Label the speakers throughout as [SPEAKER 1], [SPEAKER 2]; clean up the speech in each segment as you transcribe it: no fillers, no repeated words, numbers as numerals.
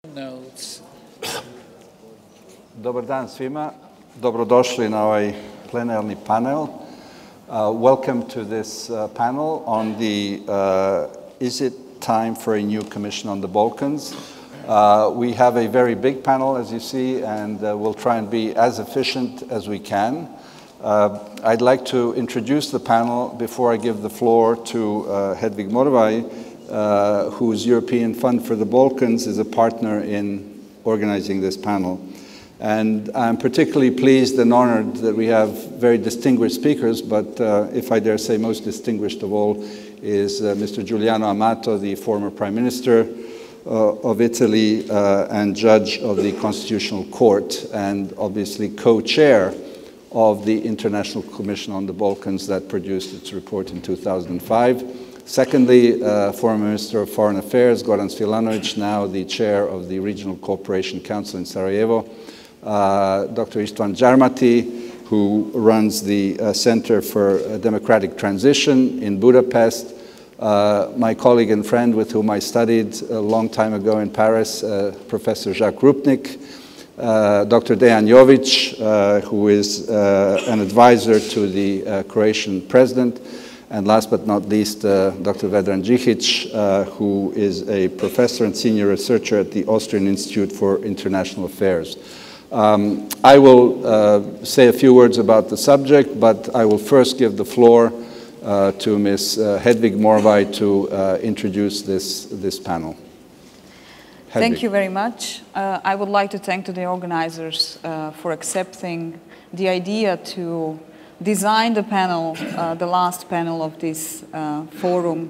[SPEAKER 1] Notes.
[SPEAKER 2] Dobar dan svima. Dobrodošli na ovaj plenarni panel. Welcome to this panel on the Is it time for a new commission on the Balkans? We have a very big panel, as you see, and we'll try and be as efficient as we can. I'd like to introduce the panel before I give the floor to Hedvig Morvai, whose European Fund for the Balkans is a partner in organizing this panel. And I'm particularly pleased and honored that we have very distinguished speakers, but if I dare say most distinguished of all is Mr. Giuliano Amato, the former Prime Minister of Italy and judge of the Constitutional Court, and obviously co-chair of the International Commission on the Balkans that produced its report in 2005. Secondly, former Minister of Foreign Affairs, Goran Svilanović, now the chair of the Regional Cooperation Council in Sarajevo. Dr. István Gyarmati, who runs the Center for Democratic Transition in Budapest. My colleague and friend with whom I studied a long time ago in Paris, Professor Jacques Rupnik. Dr. Dejan Jović, who is an advisor to the Croatian president. And last but not least, Dr. Vedran Džihić, who is a professor and senior researcher at the Austrian Institute for International Affairs. I will say a few words about the subject, but I will first give the floor to Ms. Hedvig Morvai to introduce this panel. Hedvig.
[SPEAKER 3] Thank you very much. I would like to thank the organizers for accepting the idea to design the panel, the last panel of this forum,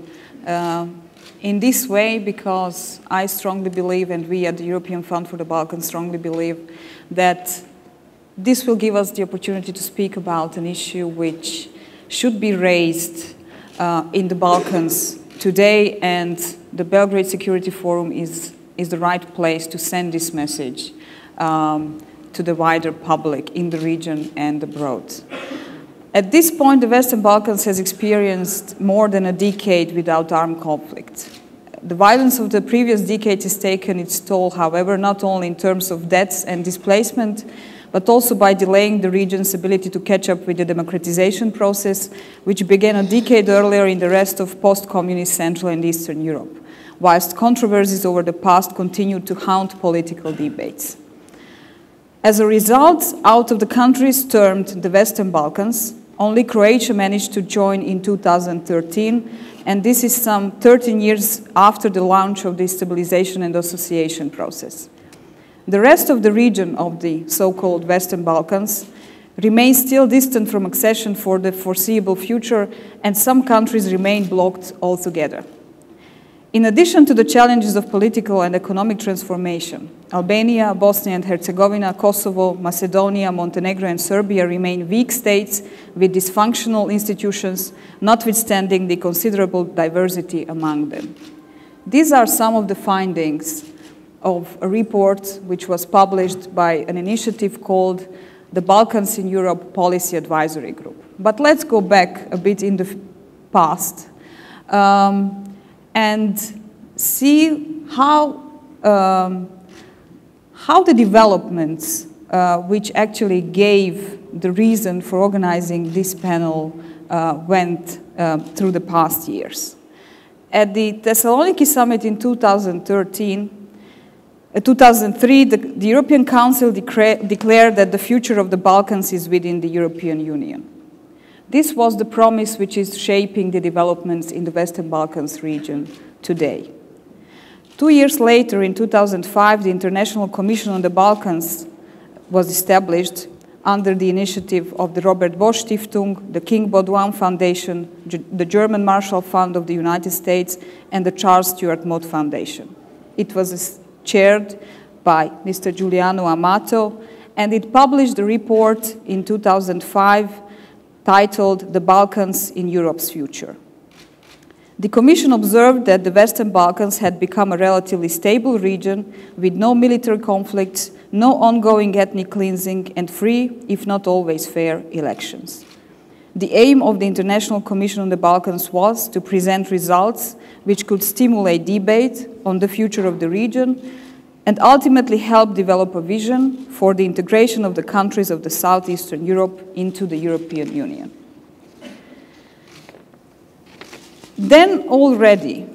[SPEAKER 3] in this way, because I strongly believe, and we at the European Fund for the Balkans strongly believe, that this will give us the opportunity to speak about an issue which should be raised in the Balkans today, and the Belgrade Security Forum is the right place to send this message to the wider public in the region and abroad. At this point, the Western Balkans has experienced more than a decade without armed conflict. The violence of the previous decade has taken its toll, however, not only in terms of deaths and displacement, but also by delaying the region's ability to catch up with the democratization process, which began a decade earlier in the rest of post-communist Central and Eastern Europe, whilst controversies over the past continued to haunt political debates. As a result, out of the countries termed the Western Balkans, only Croatia managed to join in 2013, and this is some 13 years after the launch of the stabilization and association process. The rest of the region of the so-called Western Balkans remains still distant from accession for the foreseeable future, and some countries remain blocked altogether. In addition to the challenges of political and economic transformation, Albania, Bosnia and Herzegovina, Kosovo, Macedonia, Montenegro and Serbia remain weak states with dysfunctional institutions, notwithstanding the considerable diversity among them. These are some of the findings of a report which was published by an initiative called the Balkans in Europe Policy Advisory Group. But let's go back a bit in the past and see how the developments which actually gave the reason for organizing this panel went through the past years. At the Thessaloniki summit in 2003, the European Council declared that the future of the Balkans is within the European Union. This was the promise which is shaping the developments in the Western Balkans region today. 2 years later, in 2005, the International Commission on the Balkans was established under the initiative of the Robert Bosch Stiftung, the King Baudouin Foundation, the German Marshall Fund of the United States, and the Charles Stewart Mott Foundation. It was chaired by Mr. Giuliano Amato, and it published a report in 2005 titled The Balkans in Europe's Future. The Commission observed that the Western Balkans had become a relatively stable region with no military conflicts, no ongoing ethnic cleansing, and free, if not always fair, elections. The aim of the International Commission on the Balkans was to present results which could stimulate debate on the future of the region and ultimately help develop a vision for the integration of the countries of the Southeastern Europe into the European Union. Then already,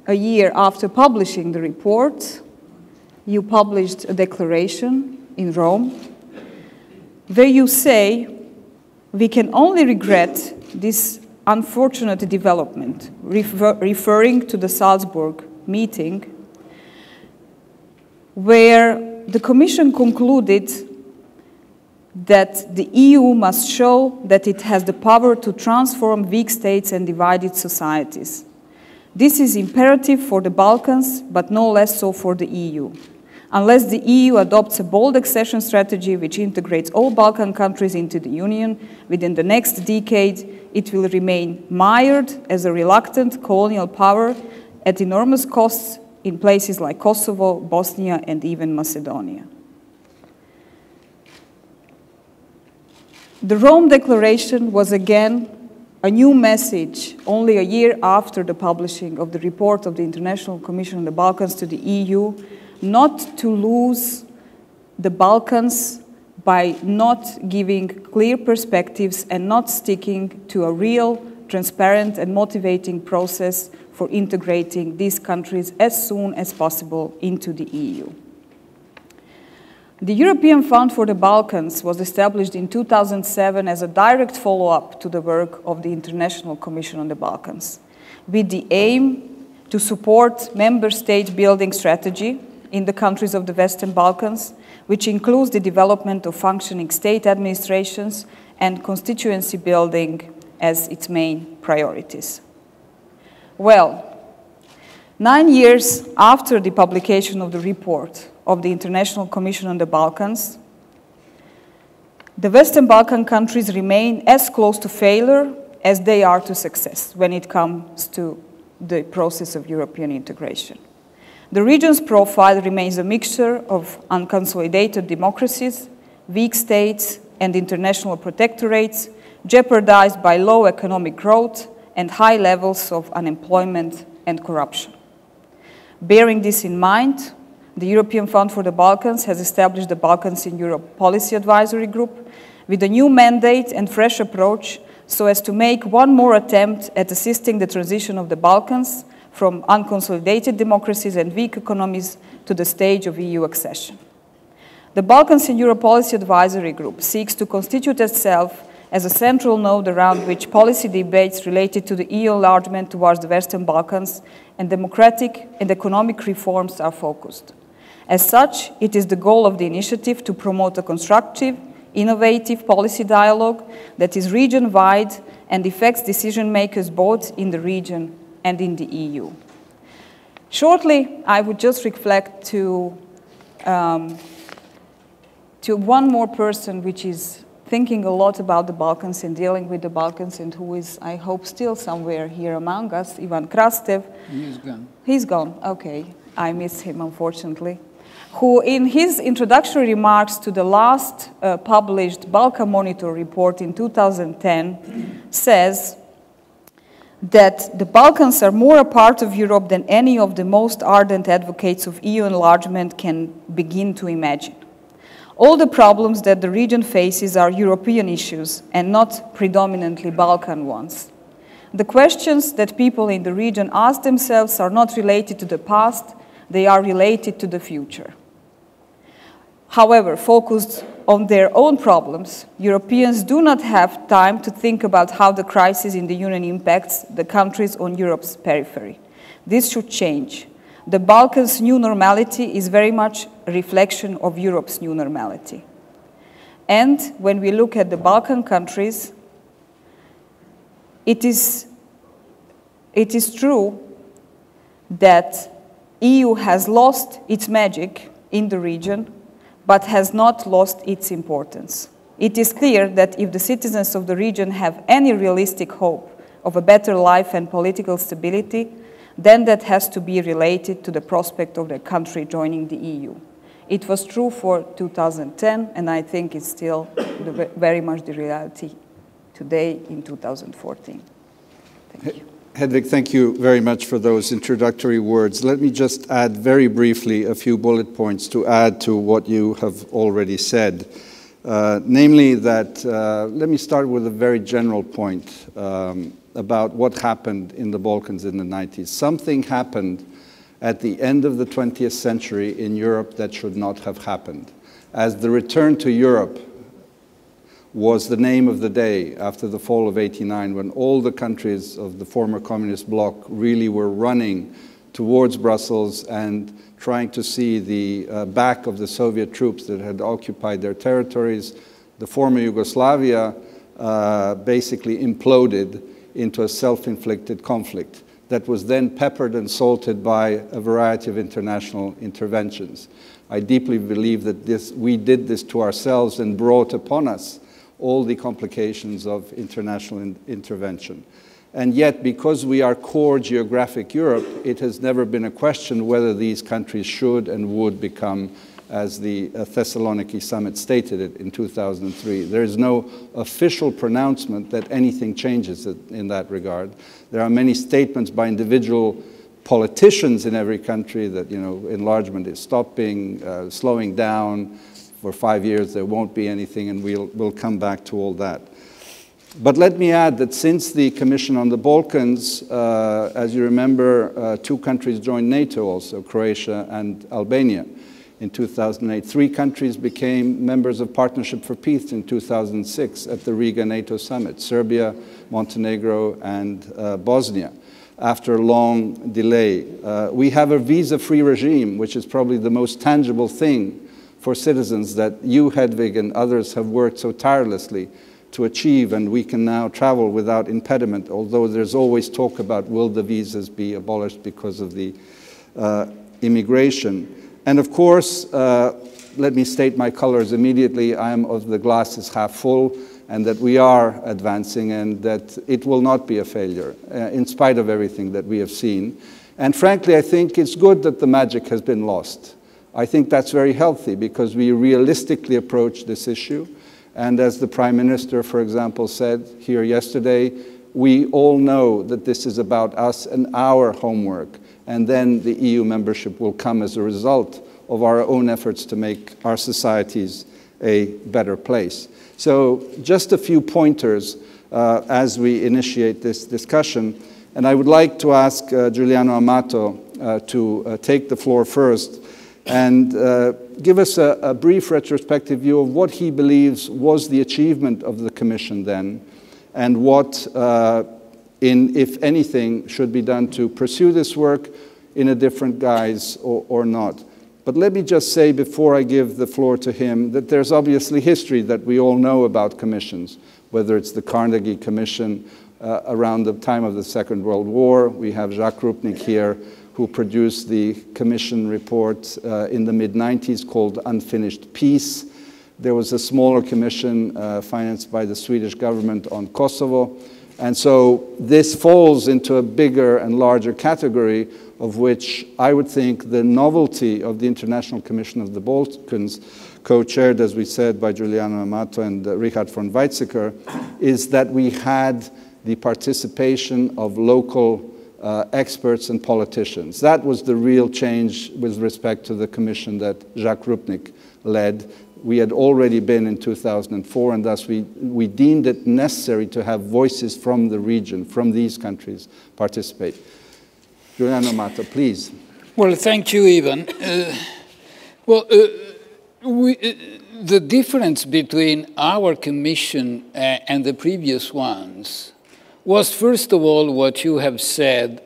[SPEAKER 3] a year after publishing the report, you published a declaration in Rome where you say, we can only regret this unfortunate development, referring to the Salzburg meeting, where the Commission concluded that the EU must show that it has the power to transform weak states and divided societies. This is imperative for the Balkans, but no less so for the EU. Unless the EU adopts a bold accession strategy which integrates all Balkan countries into the Union within the next decade, it will remain mired as a reluctant colonial power at enormous costs in places like Kosovo, Bosnia, and even Macedonia. The Rome Declaration was again a new message only a year after the publishing of the report of the International Commission on the Balkans to the EU, not to lose the Balkans by not giving clear perspectives and not sticking to a real, transparent and motivating process for integrating these countries as soon as possible into the EU. The European Fund for the Balkans was established in 2007 as a direct follow-up to the work of the International Commission on the Balkans, with the aim to support member state building strategy in the countries of the Western Balkans, which includes the development of functioning state administrations and constituency building as its main priorities. Well, 9 years after the publication of the report of the International Commission on the Balkans, the Western Balkan countries remain as close to failure as they are to success when it comes to the process of European integration. The region's profile remains a mixture of unconsolidated democracies, weak states, and international protectorates, jeopardized by low economic growth and high levels of unemployment and corruption. Bearing this in mind, the European Fund for the Balkans has established the Balkans in Europe Policy Advisory Group with a new mandate and fresh approach so as to make one more attempt at assisting the transition of the Balkans from unconsolidated democracies and weak economies to the stage of EU accession. The Balkans in Europe Policy Advisory Group seeks to constitute itself as a central node around which policy debates related to the EU enlargement towards the Western Balkans and democratic and economic reforms are focused. As such, it is the goal of the initiative to promote a constructive, innovative policy dialogue that is region-wide and affects decision-makers both in the region and in the EU. Shortly, I would just reflect to one more person which is thinking a lot about the Balkans and dealing with the Balkans and who is, I hope, still somewhere here among us, Ivan Krastev.
[SPEAKER 1] He's gone.
[SPEAKER 3] He's gone, okay. I miss him, unfortunately. Who, in his introductory remarks to the last published Balkan Monitor report in 2010, says that the Balkans are more a part of Europe than any of the most ardent advocates of EU enlargement can begin to imagine. All the problems that the region faces are European issues and not predominantly Balkan ones. The questions that people in the region ask themselves are not related to the past, they are related to the future. However, focused on their own problems, Europeans do not have time to think about how the crisis in the Union impacts the countries on Europe's periphery. This should change. The Balkans' new normality is very much a reflection of Europe's new normality. And when we look at the Balkan countries, it is true that EU has lost its magic in the region, but has not lost its importance. It is clear that if the citizens of the region have any realistic hope of a better life and political stability, then that has to be related to the prospect of the country joining the EU. It was true for 2010, and I think it's still very much the reality today in 2014. Thank you.
[SPEAKER 2] Hedvig, thank you very much for those introductory words. Let me just add very briefly a few bullet points to add to what you have already said. Namely that, let me start with a very general point about what happened in the Balkans in the 90s. Something happened at the end of the 20th century in Europe that should not have happened. As the return to Europe was the name of the day after the fall of '89, when all the countries of the former communist bloc really were running towards Brussels and trying to see the back of the Soviet troops that had occupied their territories. The former Yugoslavia basically imploded into a self-inflicted conflict that was then peppered and salted by a variety of international interventions. I deeply believe that we did this to ourselves and brought upon us all the complications of international intervention. And yet, because we are core geographic Europe, it has never been a question whether these countries should and would become, as the Thessaloniki summit stated it in 2003. There is no official pronouncement that anything changes in that regard. There are many statements by individual politicians in every country that, enlargement is stopping, slowing down. For 5 years there won't be anything, and we'll come back to all that. But let me add that since the Commission on the Balkans, as you remember, 2 countries joined NATO also, Croatia and Albania. In 2008, 3 countries became members of Partnership for Peace in 2006 at the Riga NATO summit, Serbia, Montenegro, and Bosnia. After a long delay. We have a visa-free regime, which is probably the most tangible thing for citizens that you, Hedvig, and others have worked so tirelessly to achieve, and we can now travel without impediment, although there's always talk about will the visas be abolished because of the immigration. And of course, let me state my colors immediately. I am of the glass is half full, and that we are advancing, and that it will not be a failure, in spite of everything that we have seen. And frankly, I think it's good that the magic has been lost. I think that's very healthy, because we realistically approach this issue. And as the Prime Minister, for example, said here yesterday, we all know that this is about us and our homework. And then the EU membership will come as a result of our own efforts to make our societies a better place. So just a few pointers as we initiate this discussion. And I would like to ask Giuliano Amato to take the floor first and give us a brief retrospective view of what he believes was the achievement of the Commission then, and what, if anything, should be done to pursue this work in a different guise or not. But let me just say, before I give the floor to him, that there's obviously history that we all know about commissions, whether it's the Carnegie Commission around the time of the Second World War. We have Jacques Rupnik here, who produced the Commission report in the mid-90s called Unfinished Peace. There was a smaller commission financed by the Swedish government on Kosovo. And so this falls into a bigger and larger category, of which I would think the novelty of the International Commission of the Balkans, co-chaired, as we said, by Giuliano Amato and Richard von Weizsäcker, is that we had the participation of local experts and politicians. That was the real change with respect to the commission that Jacques Rupnik led. We had already been in 2004, and thus we deemed it necessary to have voices from the region, from these countries, participate. Giuliano Amato, please.
[SPEAKER 1] Well, thank you, Ivan. The difference between our commission and the previous ones was, first of all, what you have said,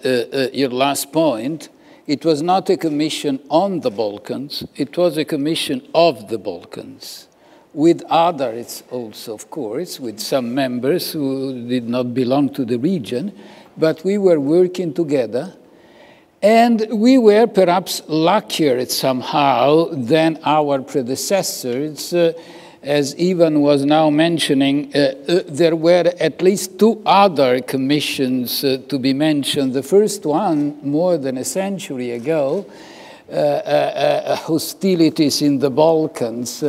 [SPEAKER 1] your last point. It was not a commission on the Balkans, it was a commission of the Balkans, with others also, of course, with some members who did not belong to the region, but we were working together, and we were perhaps luckier somehow than our predecessors. As Ivan was now mentioning, there were at least 2 other commissions to be mentioned. The first one, more than a century ago, hostilities in the Balkans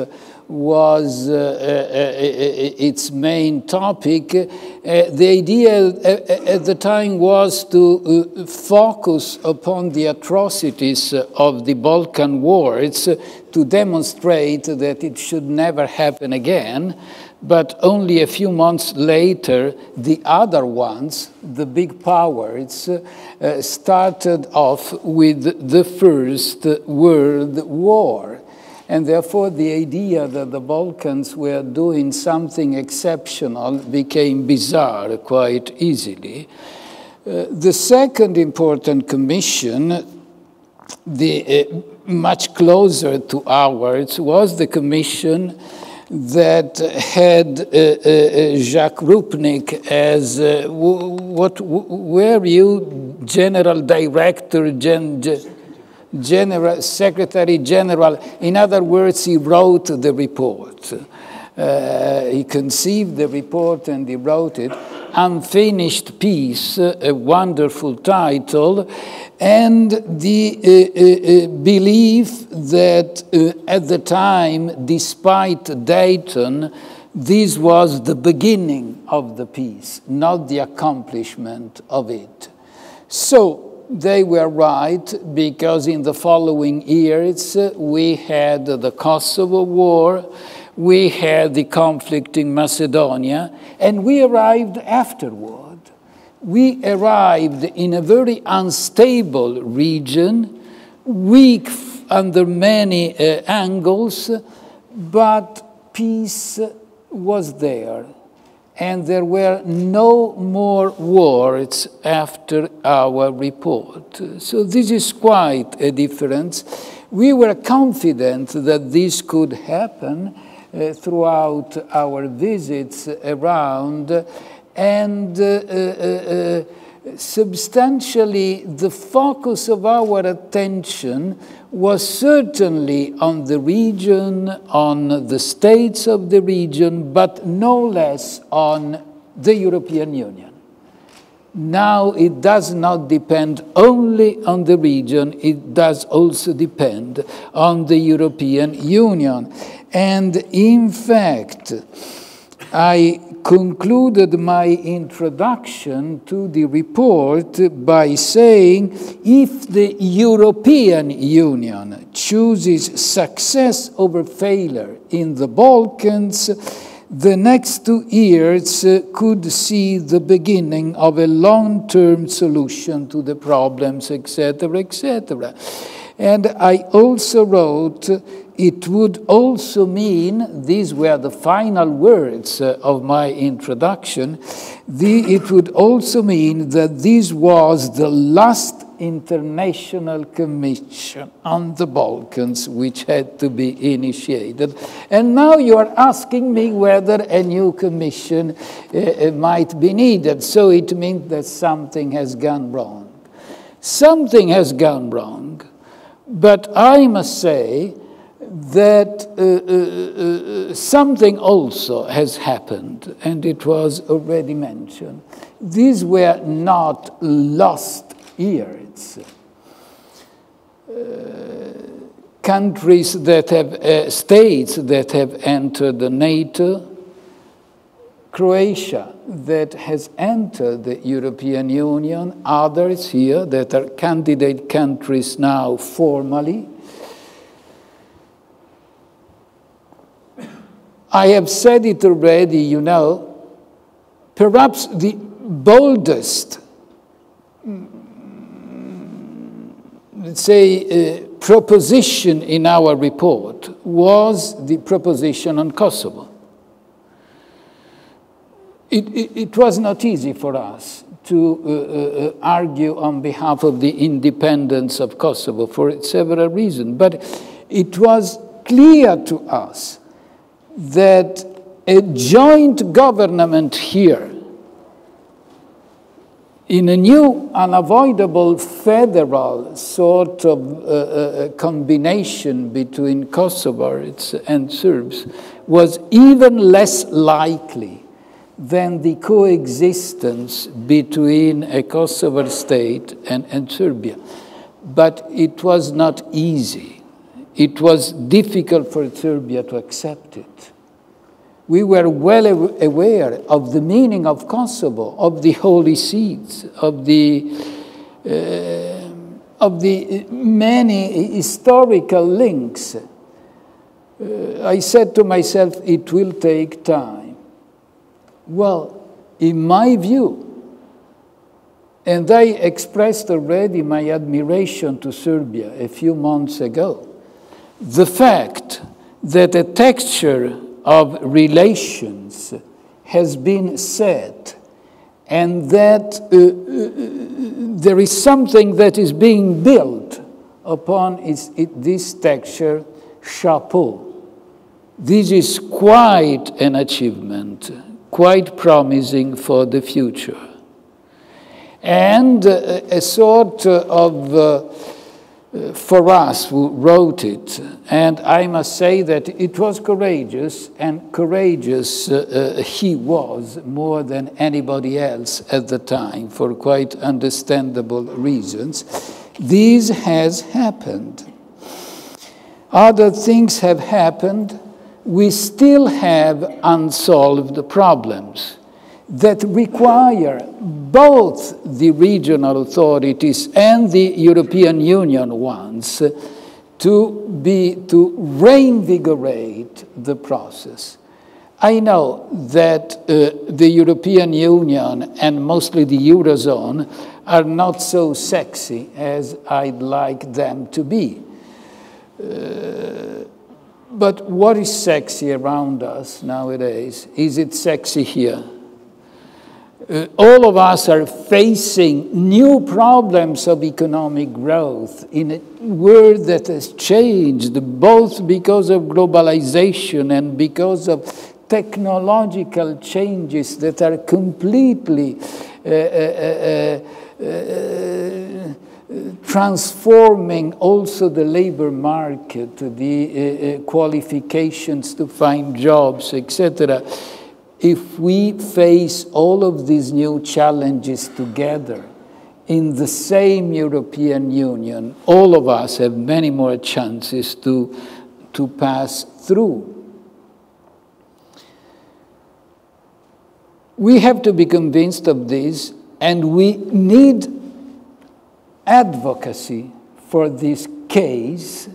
[SPEAKER 1] was its main topic. The idea at the time was to focus upon the atrocities of the Balkan wars to demonstrate that it should never happen again. But only a few months later, the other ones, the big powers, started off with the First World War. And therefore, the idea that the Balkans were doing something exceptional became bizarre quite easily. The second important commission, much closer to ours, was the commission that had Jacques Rupnik as, were you General Director, General Secretary General? In other words, he wrote the report. He conceived the report and he wrote it. Unfinished Peace, a wonderful title, and the belief that at the time, despite Dayton, this was the beginning of the peace, not the accomplishment of it. So they were right, because in the following years we had the Kosovo War, we had the conflict in Macedonia, and we arrived afterward. We arrived in a very unstable region, weak under many angles, but peace was there. And there were no more wars after our report. So this is quite a difference. We were confident that this could happen throughout our visits around, and substantially the focus of our attention was certainly on the region, on the states of the region, but no less on the European Union. Now it does not depend only on the region, it does also depend on the European Union. And in fact, I concluded my introduction to the report by saying, if the European Union chooses success over failure in the Balkans, the next 2 years could see the beginning of a long-term solution to the problems, etc., etc. And I also wrote, it would also mean, these were the final words of my introduction, it would also mean that this was the last international commission on the Balkans which had to be initiated. And now you are asking me whether a new commission might be needed. So it means that something has gone wrong. Something has gone wrong. But I must say that something also has happened, and it was already mentioned. These were not lost years. Countries that have, states that have entered the NATO, Croatia that has entered the European Union, others here that are candidate countries now formally. I have said it already, you know, perhaps the boldest, let's say, proposition in our report was the proposition on Kosovo. It was not easy for us to argue on behalf of the independence of Kosovo for several reasons, but it was clear to us that a joint government here, in a new unavoidable federal sort of combination between Kosovars and Serbs, was even less likely than the coexistence between a Kosovar state and Serbia. but it was not easy. It was difficult for Serbia to accept it. We were well aware of the meaning of Kosovo, of the holy seats, of the many historical links. I said to myself, it will take time. Well, in my view, and I expressed already my admiration to Serbia a few months ago, the fact that a texture of relations has been set and that there is something that is being built upon this texture, chapeau. This is quite an achievement, quite promising for the future. And a sort of, for us who wrote it, and I must say that it was courageous, and courageous he was more than anybody else at the time, for quite understandable reasons. This has happened. Other things have happened. We still have unsolved problems that require both the regional authorities and the European Union ones to reinvigorate the process. I know that the European Union and mostly the Eurozone are not so sexy as I'd like them to be. But what is sexy around us nowadays? Is it sexy here? All of us are facing new problems of economic growth in a world that has changed, both because of globalization and because of technological changes that are completely transforming also the labor market, the qualifications to find jobs, etc. If we face all of these new challenges together in the same European Union, all of us have many more chances to pass through. We have to be convinced of this, and we need advocacy for this case,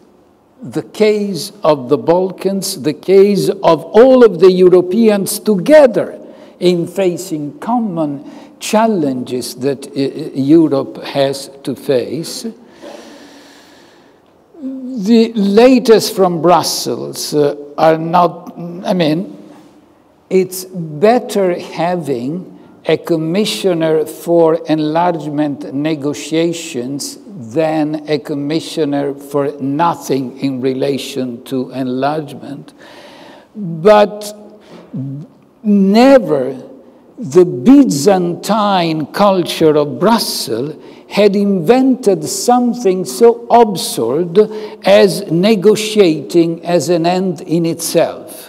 [SPEAKER 1] the case of the Balkans, the case of all of the Europeans together in facing common challenges that Europe has to face. The latest from Brussels are not, I mean, it's better having a commissioner for enlargement negotiations than a commissioner for nothing in relation to enlargement. But never the Byzantine culture of Brussels had invented something so absurd as negotiating as an end in itself.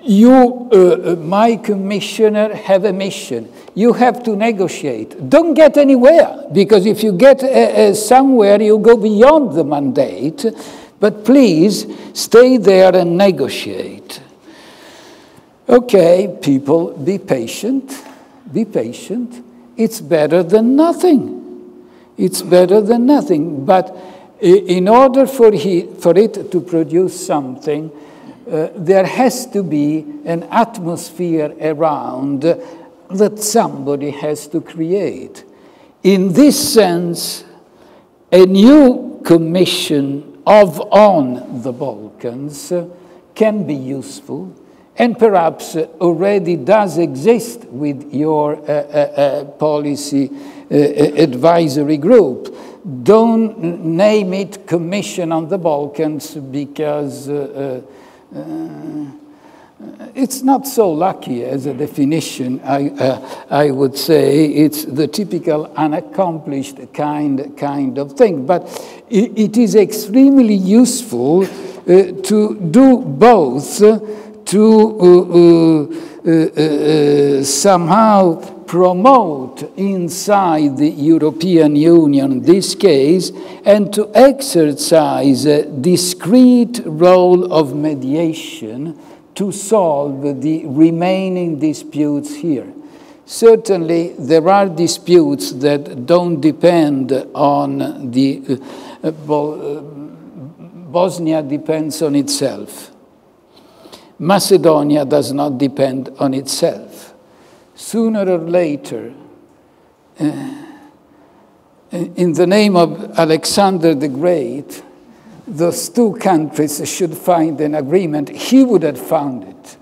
[SPEAKER 1] You, my commissioner, have a mission. You have to negotiate. Don't get anywhere, because if you get somewhere, you go beyond the mandate. But please, stay there and negotiate. Okay, people, be patient. Be patient. It's better than nothing. It's better than nothing. But in order for it to produce something, there has to be an atmosphere around that somebody has to create. In this sense, a new commission on the Balkans can be useful, and perhaps already does exist with your policy advisory group. Don't name it Commission on the Balkans because it's not so lucky as a definition, I would say. It's the typical unaccomplished kind of thing. But it is extremely useful to do both, to somehow promote inside the European Union this case and to exercise a discrete role of mediation to solve the remaining disputes here. Certainly, there are disputes that don't depend on the Bosnia depends on itself. Macedonia does not depend on itself. Sooner or later, in the name of Alexander the Great, those two countries should find an agreement. He would have found it.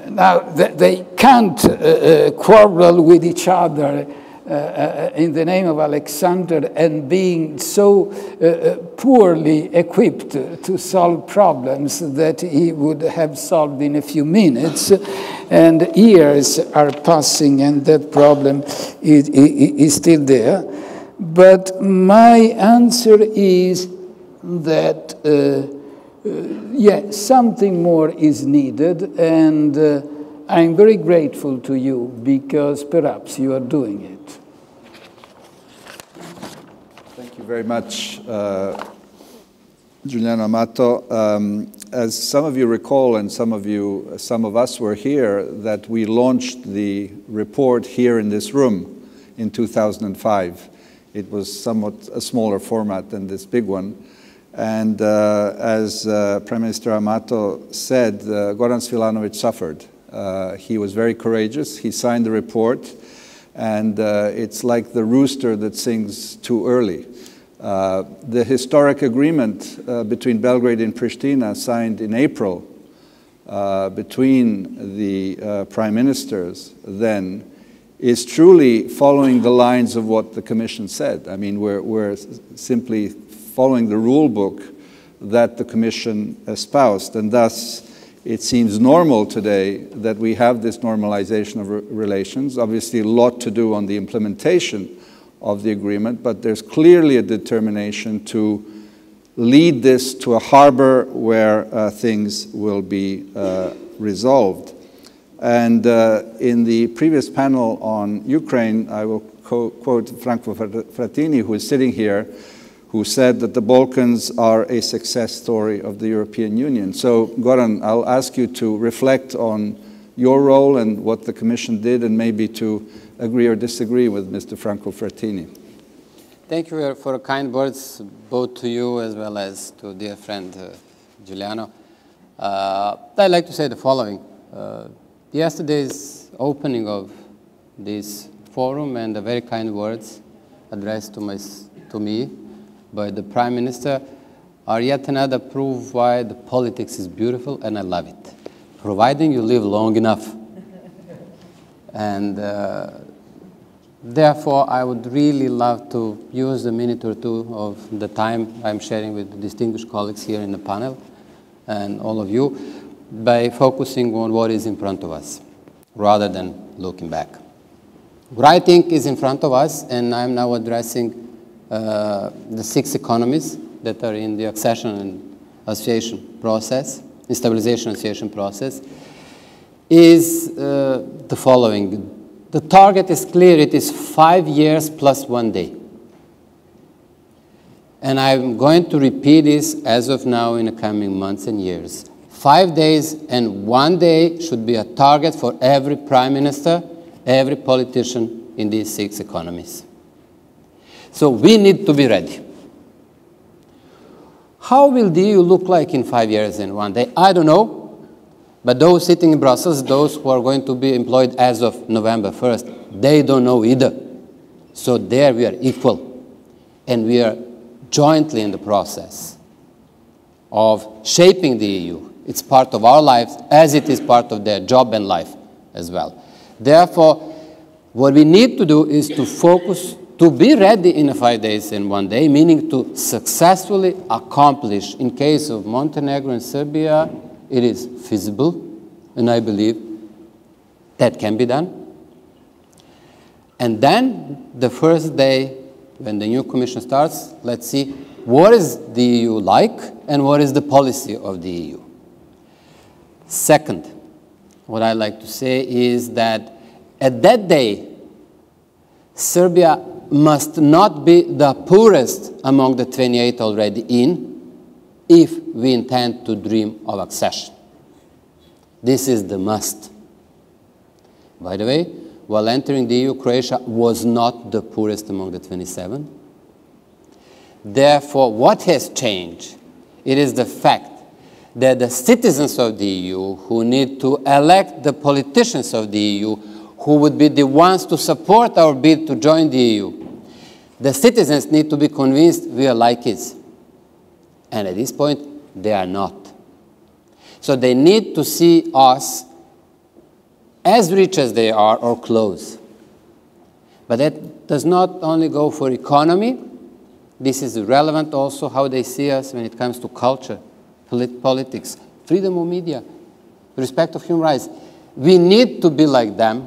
[SPEAKER 1] Now, they can't quarrel with each other in the name of Alexander and being so poorly equipped to solve problems that he would have solved in a few minutes, and years are passing and that problem is still there. But my answer is that yeah, something more is needed, and I'm very grateful to you because perhaps you are doing it.
[SPEAKER 2] Thank you very much, Giuliano Amato. As some of you recall, and some of us were here, that we launched the report here in this room in 2005. It was somewhat a smaller format than this big one. And as Prime Minister Amato said, Goran Svilanović suffered. He was very courageous. He signed the report, and it's like the rooster that sings too early. The historic agreement between Belgrade and Pristina, signed in April between the prime ministers then, is truly following the lines of what the Commission said. I mean, we're simply following the rule book that the Commission espoused, and thus it seems normal today that we have this normalization of relations. Obviously, a lot to do on the implementation of the agreement, but there's clearly a determination to lead this to a harbor where things will be resolved. And in the previous panel on Ukraine, I will quote Franco Frattini, who is sitting here, who said that the Balkans are a success story of the European Union. So, Goran, I'll ask you to reflect on your role and what the Commission did, and maybe to agree or disagree with Mr. Franco Frattini.
[SPEAKER 4] Thank you for kind words, both to you as well as to dear friend Giuliano. I'd like to say the following. Yesterday's opening of this forum and the very kind words addressed to me by the Prime Minister are yet another proof why the politics is beautiful, and I love it, providing you live long enough. And therefore, I would really love to use a minute or two of the time I'm sharing with the distinguished colleagues here in the panel and all of you by focusing on what is in front of us rather than looking back. What I think is in front of us, and I'm now addressing the 6 economies that are in the accession and association process, the stabilization association process, is the following. The target is clear. It is 5 years plus 1 day. And I'm going to repeat this as of now in the coming months and years. 5 days and 1 day should be a target for every prime minister, every politician in these 6 economies. So we need to be ready. How will the EU look like in 5 years and 1 day? I don't know. But those sitting in Brussels, those who are going to be employed as of November 1st, they don't know either. So there we are equal. And we are jointly in the process of shaping the EU. It's part of our lives as it is part of their job and life as well. Therefore, what we need to do is to focus, to be ready in 5 days and 1 day, meaning to successfully accomplish. In case of Montenegro and Serbia, it is feasible, and I believe that can be done. And then the first day when the new Commission starts, let's see what is the EU like and what is the policy of the EU. Second, what I like to say is that at that day, Serbia must not be the poorest among the 28 already in if we intend to dream of accession. This is the must. By the way, while entering the EU, Croatia was not the poorest among the 27. Therefore, what has changed? It is the fact that the citizens of the EU who need to elect the politicians of the EU who would be the ones to support our bid to join the EU. The citizens need to be convinced we are like it. And at this point, they are not. So they need to see us as rich as they are or close. But that does not only go for economy. This is relevant also how they see us when it comes to culture, politics, freedom of media, respect of human rights. We need to be like them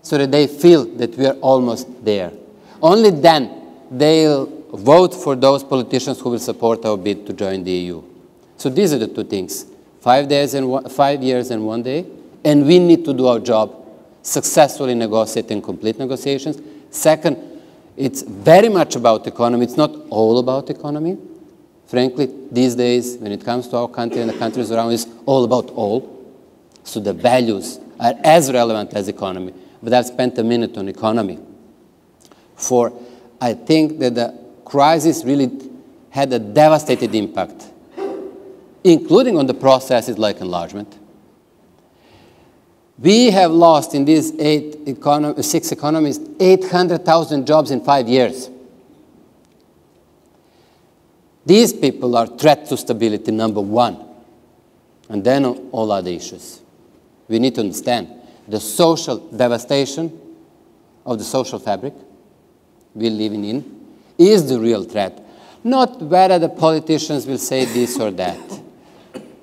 [SPEAKER 4] so that they feel that we are almost there. Only then they'll vote for those politicians who will support our bid to join the EU. So these are the two things, 5 years and 1 day, and we need to do our job, successfully negotiate and complete negotiations. Second, it's very much about economy. It's not all about economy. Frankly, these days, when it comes to our country and the countries around, it's all about all. So the values are as relevant as economy. But I've spent a minute on economy. For I think that the crisis really had a devastating impact, including on the processes like enlargement. We have lost in these 6 economies 800,000 jobs in 5 years. These people are threat to stability, number one. And then all other issues. We need to understand the social devastation of the social fabric we're living in is the real threat, not whether the politicians will say this or that.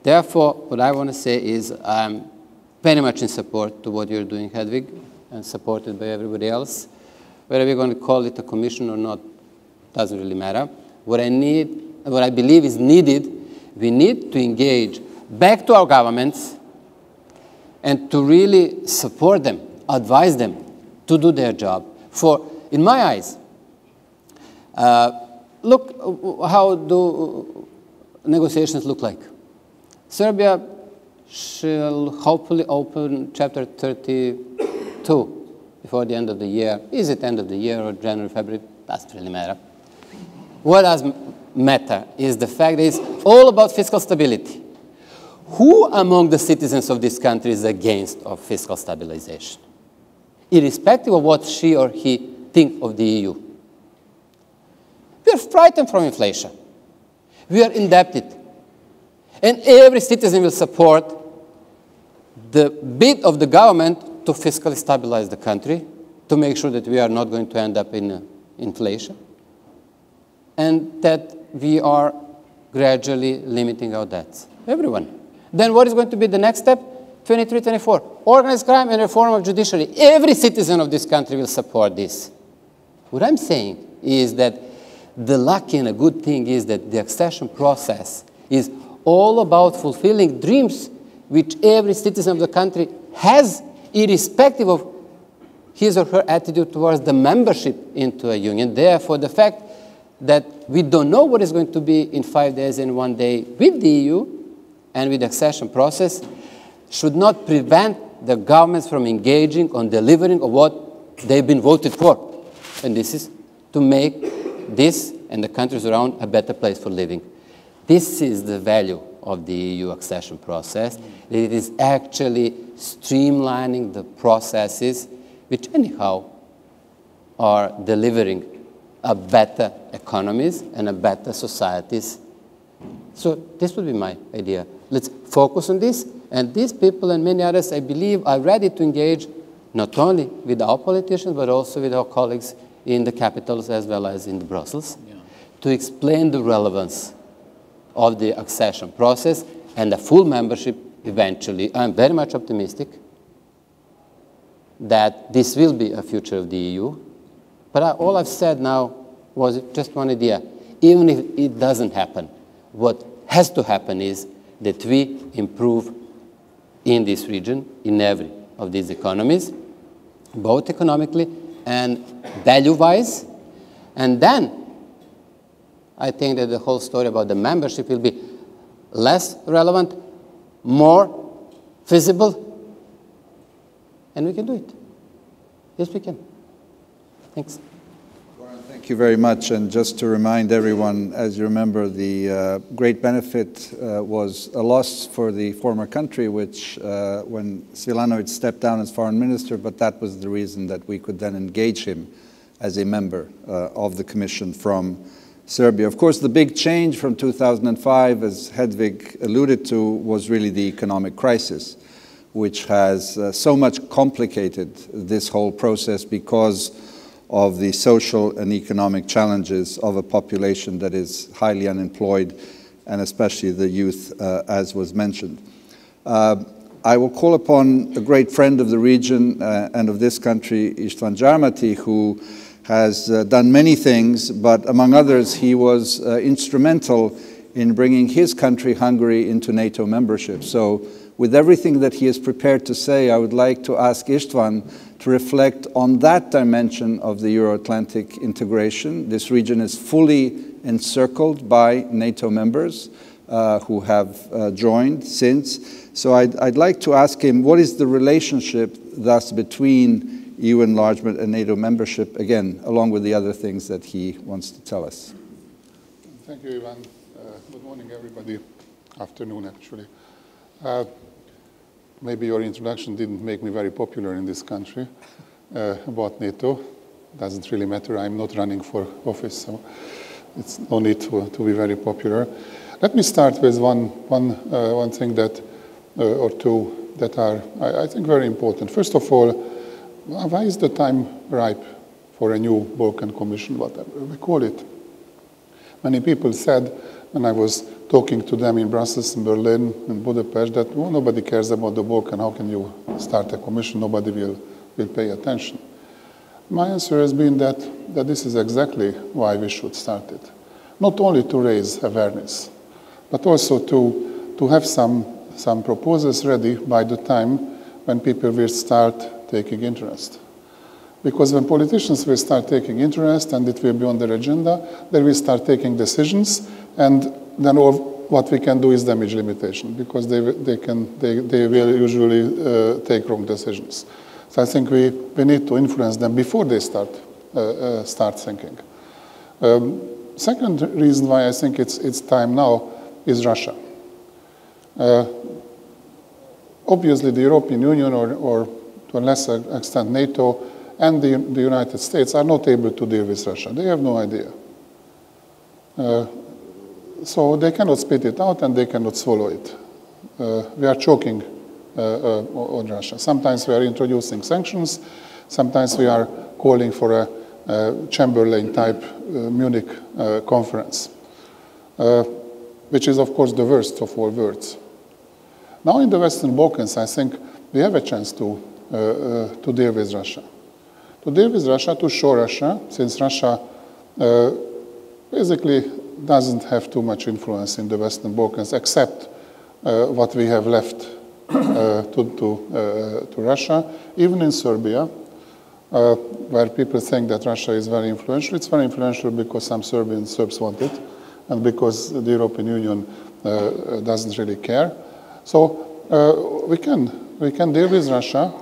[SPEAKER 4] Therefore, what I want to say is I'm very much in support to what you're doing, Hedvig, and supported by everybody else. Whether we're going to call it a commission or not doesn't really matter. What I believe is needed, we need to engage back to our governments and to really support them, advise them to do their job. For, in my eyes, look how do negotiations look like. Serbia shall hopefully open chapter 32 before the end of the year. Is it end of the year or January, February? Doesn't really matter. What does matter is the fact that it's all about fiscal stability. Who among the citizens of this country is against of fiscal stabilization? Irrespective of what she or he think of the EU. We are frightened from inflation. We are indebted. And every citizen will support the bid of the government to fiscally stabilize the country, to make sure that we are not going to end up in inflation, and that we are gradually limiting our debts. Everyone. Then what is going to be the next step? 23, 24. Organized crime and reform of judiciary. Every citizen of this country will support this. What I'm saying is that the lucky and a good thing is that the accession process is all about fulfilling dreams which every citizen of the country has, irrespective of his or her attitude towards the membership into a union. Therefore, the fact that we don't know what is going to be in 5 days and 1 day with the EU and with the accession process should not prevent the governments from engaging on delivering of what they've been voted for. And this is to make this and the countries around a better place for living. This is the value of the EU accession process. It is actually streamlining the processes which anyhow are delivering a better economies and a better societies. So this would be my idea. Let's focus on this. And these people and many others, I believe, are ready to engage not only with our politicians, but also with our colleagues in the capitals as well as in Brussels, to explain the relevance of the accession process and the full membership eventually. I'm very much optimistic that this will be a future of the EU. But all I've said now was just one idea. Even if it doesn't happen, what has to happen is that we improve in this region, in every of these economies, both economically and value-wise. And then I think that the whole story about the membership will be less relevant, more feasible, and we can do it. Yes, we can. Thanks.
[SPEAKER 2] Goran, thank you very much. And just to remind everyone, as you remember, the great benefit was a loss for the former country, which when Svilanović stepped down as foreign minister, but that was the reason that we could then engage him as a member of the Commission from Serbia. Of course, the big change from 2005, as Hedvig alluded to, was really the economic crisis, which has so much complicated this whole process because of the social and economic challenges of a population that is highly unemployed, and especially the youth, as was mentioned. I will call upon a great friend of the region and of this country, István Gyarmati, who has done many things, but among others, he was instrumental in bringing his country, Hungary, into NATO membership. So with everything that he is prepared to say, I would like to ask István to reflect on that dimension of the Euro-Atlantic integration. This region is fully encircled by NATO members who have joined since. So I'd like to ask him, what is the relationship thus between EU enlargement and NATO membership, again, along with the other things that he wants to tell us?
[SPEAKER 5] Thank you, Ivan. Good morning, everybody. Afternoon, actually. Maybe your introduction didn't make me very popular in this country about NATO. Doesn't really matter. I'm not running for office, so it's no need to be very popular. Let me start with one thing that, or two, that are, I think, very important. First of all, why is the time ripe for a new Balkan Commission, whatever we call it? Many people said, when I was talking to them in Brussels, in Berlin, in Budapest, that well, nobody cares about the Balkan. How can you start a commission? Nobody will pay attention. My answer has been that this is exactly why we should start it. Not only to raise awareness, but also to have some proposals ready by the time when people will start taking interest. Because when politicians will start taking interest and it will be on their agenda, they will start taking decisions, and then what we can do is damage limitation, because they will usually take wrong decisions. So I think we need to influence them before they start thinking. Second reason why I think it's time now is Russia. Obviously, the European Union, or to a lesser extent NATO, and the United States are not able to deal with Russia. They have no idea. So they cannot spit it out and they cannot swallow it. We are choking on Russia. Sometimes we are introducing sanctions. Sometimes we are calling for a Chamberlain-type Munich conference, which is, of course, the worst of all worlds. Now in the Western Balkans, I think we have a chance to deal with Russia. To deal with Russia, to show Russia, since Russia basically doesn't have too much influence in the Western Balkans, except what we have left to Russia. Even in Serbia, where people think that Russia is very influential, it's very influential because some Serbs want it, and because the European Union doesn't really care. So we can deal with Russia,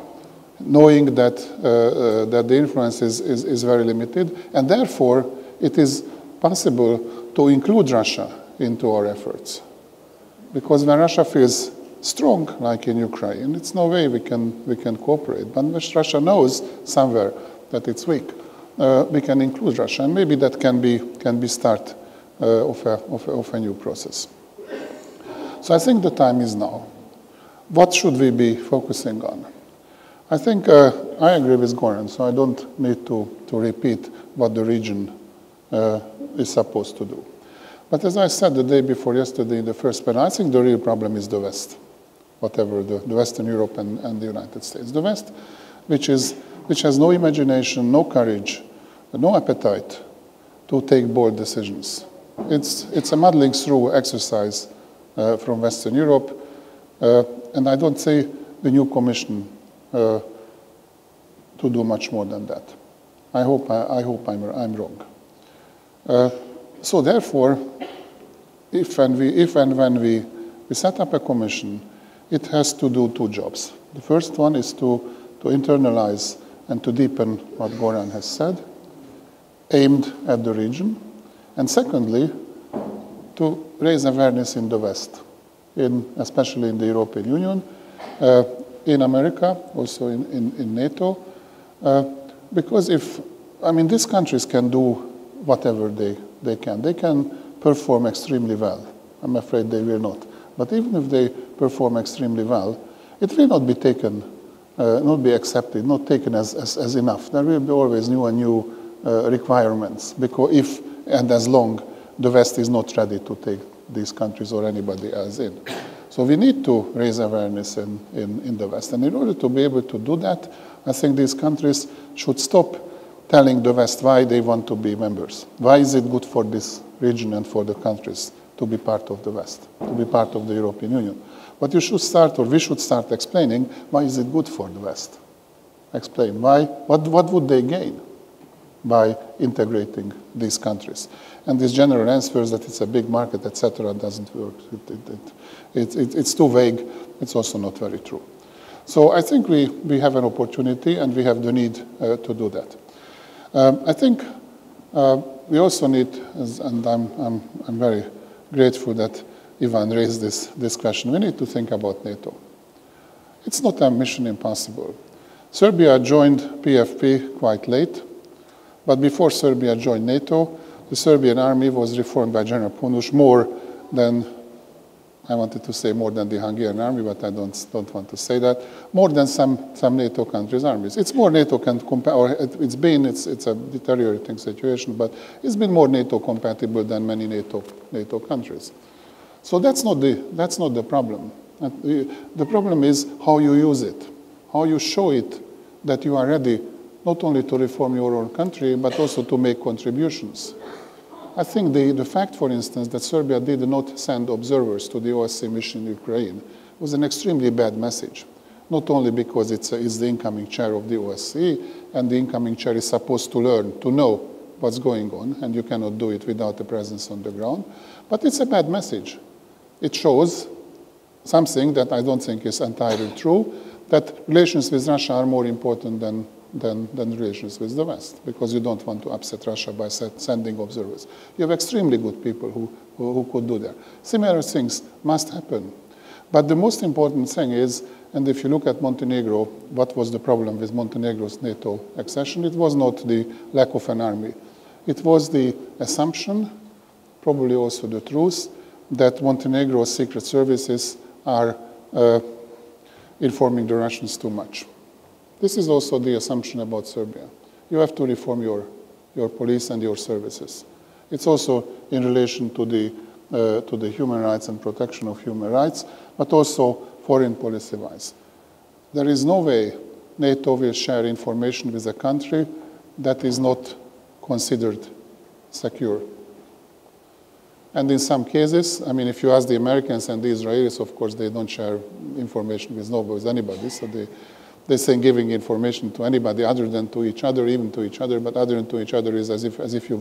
[SPEAKER 5] knowing that the influence is very limited, and therefore it is possible to include Russia into our efforts. Because when Russia feels strong, like in Ukraine, it's no way we can cooperate. But when Russia knows somewhere that it's weak, we can include Russia, and maybe that can be start of a new process. So I think the time is now. What should we be focusing on? I think I agree with Goran, so I don't need to repeat what the region is supposed to do. But as I said the day before yesterday in the first panel, I think the real problem is the West, whatever the Western Europe and the United States. The West, which has no imagination, no courage, no appetite to take bold decisions. It's a muddling through exercise from Western Europe. And I don't say the new Commission to do much more than that. I hope I'm wrong. So therefore, if and when we set up a Commission, it has to do two jobs. The first one is to internalize and to deepen what Goran has said, aimed at the region. And secondly, to raise awareness in the West, especially in the European Union, in America, also in NATO. Because these countries can do whatever they can. They can perform extremely well. I'm afraid they will not. But even if they perform extremely well, it will not be taken, not be accepted, not taken as enough. There will be always new and new requirements, because if and as long the West is not ready to take these countries or anybody else in. So we need to raise awareness in the West. And in order to be able to do that, I think these countries should stop telling the West why they want to be members. Why is it good for this region and for the countries to be part of the West, to be part of the European Union? But you should start, or we should start explaining, why is it good for the West? Explain why, what would they gain by integrating these countries? And this general answer is that it's a big market, etc., doesn't work. It's too vague. It's also not very true. So I think we have an opportunity and we have the need to do that. I think we also need, and I'm very grateful that István raised this question, we need to think about NATO. It's not a mission impossible. Serbia joined PFP quite late, but before Serbia joined NATO, the Serbian army was reformed by General Ponuš more than, I wanted to say more than the Hungarian army, but I don't want to say that, more than some NATO countries' armies. It's more NATO can compare, or it's a deteriorating situation, but it's been more NATO compatible than many NATO countries. So that's not the problem. The problem is how you use it, how you show it that you are ready not only to reform your own country, but also to make contributions. I think the fact, for instance, that Serbia did not send observers to the OSCE mission in Ukraine was an extremely bad message, not only because it's the incoming chair of the OSCE, and the incoming chair is supposed to learn, to know what's going on, and you cannot do it without a presence on the ground, but it's a bad message. It shows something that I don't think is entirely true, that relations with Russia are more important than relations with the West, because you don't want to upset Russia by sending observers. You have extremely good people who could do that. Similar things must happen. But the most important thing is, and if you look at Montenegro, what was the problem with Montenegro's NATO accession? It was not the lack of an army. It was the assumption, probably also the truth, that Montenegro's secret services are informing the Russians too much. This is also the assumption about Serbia. You have to reform your police and your services. It's also in relation to the human rights and protection of human rights, but also foreign policy-wise. There is no way NATO will share information with a country that is not considered secure. And in some cases, if you ask the Americans and the Israelis, of course, they don't share information with anybody, so they say giving information to anybody other than to each other, even to each other, but other than to each other is as if you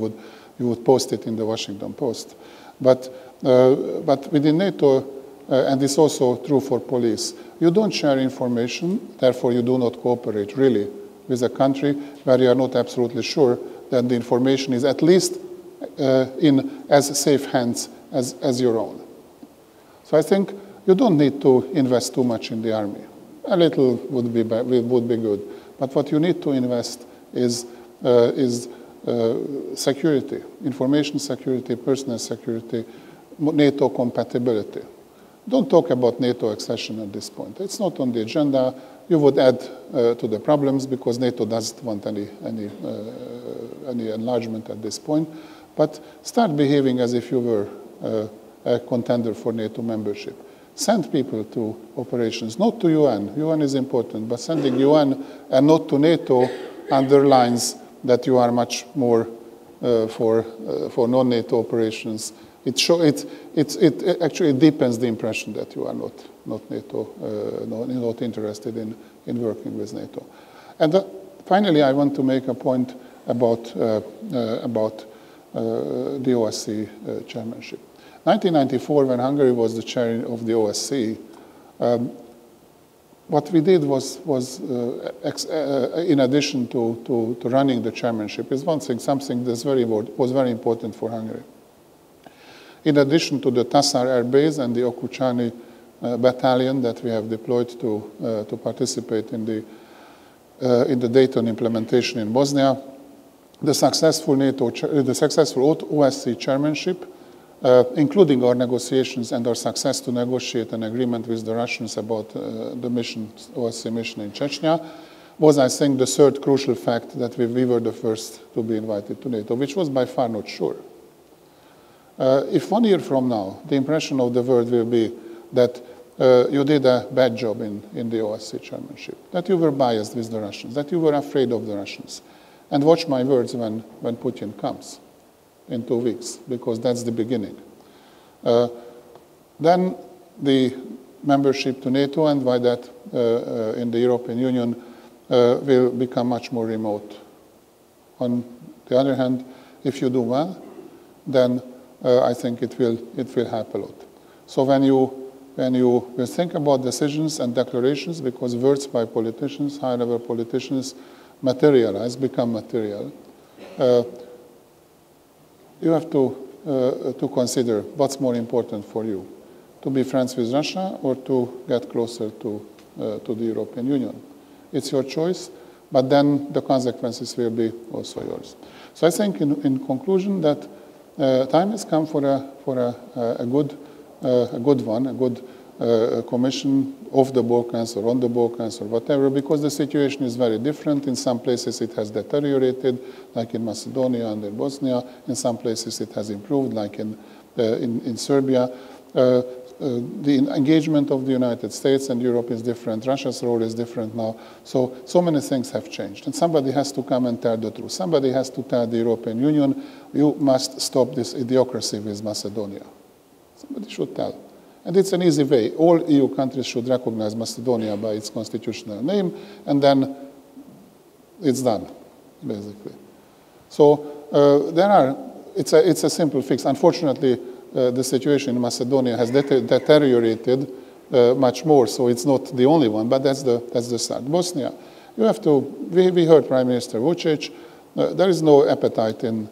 [SPEAKER 5] would post it in the Washington Post. But within NATO, and it's also true for police, you don't share information, therefore you do not cooperate really with a country where you are not absolutely sure that the information is at least in as safe hands as your own. So I think you don't need to invest too much in the army. A little would be good, but what you need to invest is security, information security, personal security, NATO compatibility. Don't talk about NATO accession at this point. It's not on the agenda. You would add to the problems because NATO doesn't want any enlargement at this point. But start behaving as if you were a contender for NATO membership. Send people to operations, not to UN. UN is important, but sending UN and not to NATO underlines that you are much more for non-NATO operations. It actually deepens the impression that you are not NATO, not interested in working with NATO. And finally, I want to make a point about the OSCE chairmanship. 1994, when Hungary was the chair of the OSCE, what we did was in addition to running the chairmanship, is one thing, something that was very important for Hungary. In addition to the Tassar Air Base and the Okuchani battalion that we have deployed to participate in the Dayton implementation in Bosnia, the successful OSCE chairmanship, including our negotiations and our success to negotiate an agreement with the Russians about the OSCE mission in Chechnya, was, I think, the third crucial fact that we were the first to be invited to NATO, which was by far not sure. If 1 year from now, the impression of the world will be that you did a bad job in the OSCE chairmanship, that you were biased with the Russians, that you were afraid of the Russians, and watch my words when Putin comes in 2 weeks, because that's the beginning. Then the membership to NATO, and by that in the European Union, will become much more remote. On the other hand, if you do well, then I think it will help a lot. So when you will think about decisions and declarations, because words by politicians, high-level politicians, become material, you have to consider what's more important for you, to be friends with Russia or to get closer to the European Union. It's your choice, but then the consequences will be also yours. So I think in conclusion that time has come for a good commission of the Balkans or on the Balkans or whatever, because the situation is very different. In some places it has deteriorated, like in Macedonia and in Bosnia. In some places it has improved, like in Serbia. The engagement of the United States and Europe is different. Russia's role is different now. So many things have changed. And somebody has to come and tell the truth. Somebody has to tell the European Union, you must stop this idiocracy with Macedonia. Somebody should tell. And it's an easy way. All EU countries should recognize Macedonia by its constitutional name, and then it's done, basically. So it's a simple fix. Unfortunately, the situation in Macedonia has deteriorated much more, so it's not the only one, but that's the start. Bosnia, you have to, we heard Prime Minister Vučić, there is no appetite in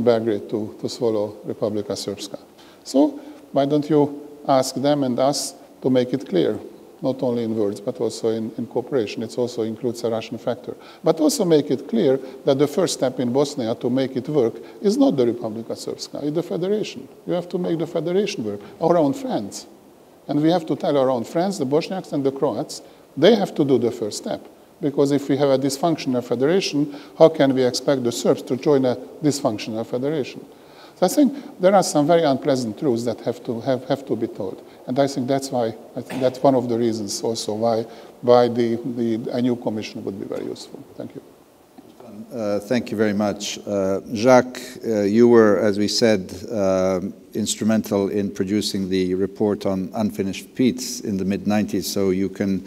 [SPEAKER 5] Belgrade to swallow Republika Srpska. So why don't you ask them and us to make it clear, not only in words, but also in cooperation. It also includes a Russian factor. But also make it clear that the first step in Bosnia to make it work is not the Republika Srpska, it's the federation. You have to make the federation work, our own friends. And we have to tell our own friends, the Bosniaks and the Croats, they have to do the first step. Because if we have a dysfunctional federation, how can we expect the Serbs to join a dysfunctional federation? So I think there are some very unpleasant truths that have to be told, and I think that's why that's one of the reasons also why a new commission would be very useful. Thank you.
[SPEAKER 2] Thank you very much, Jacques. You were, as we said, instrumental in producing the report on unfinished peace in the mid-90s. So you can,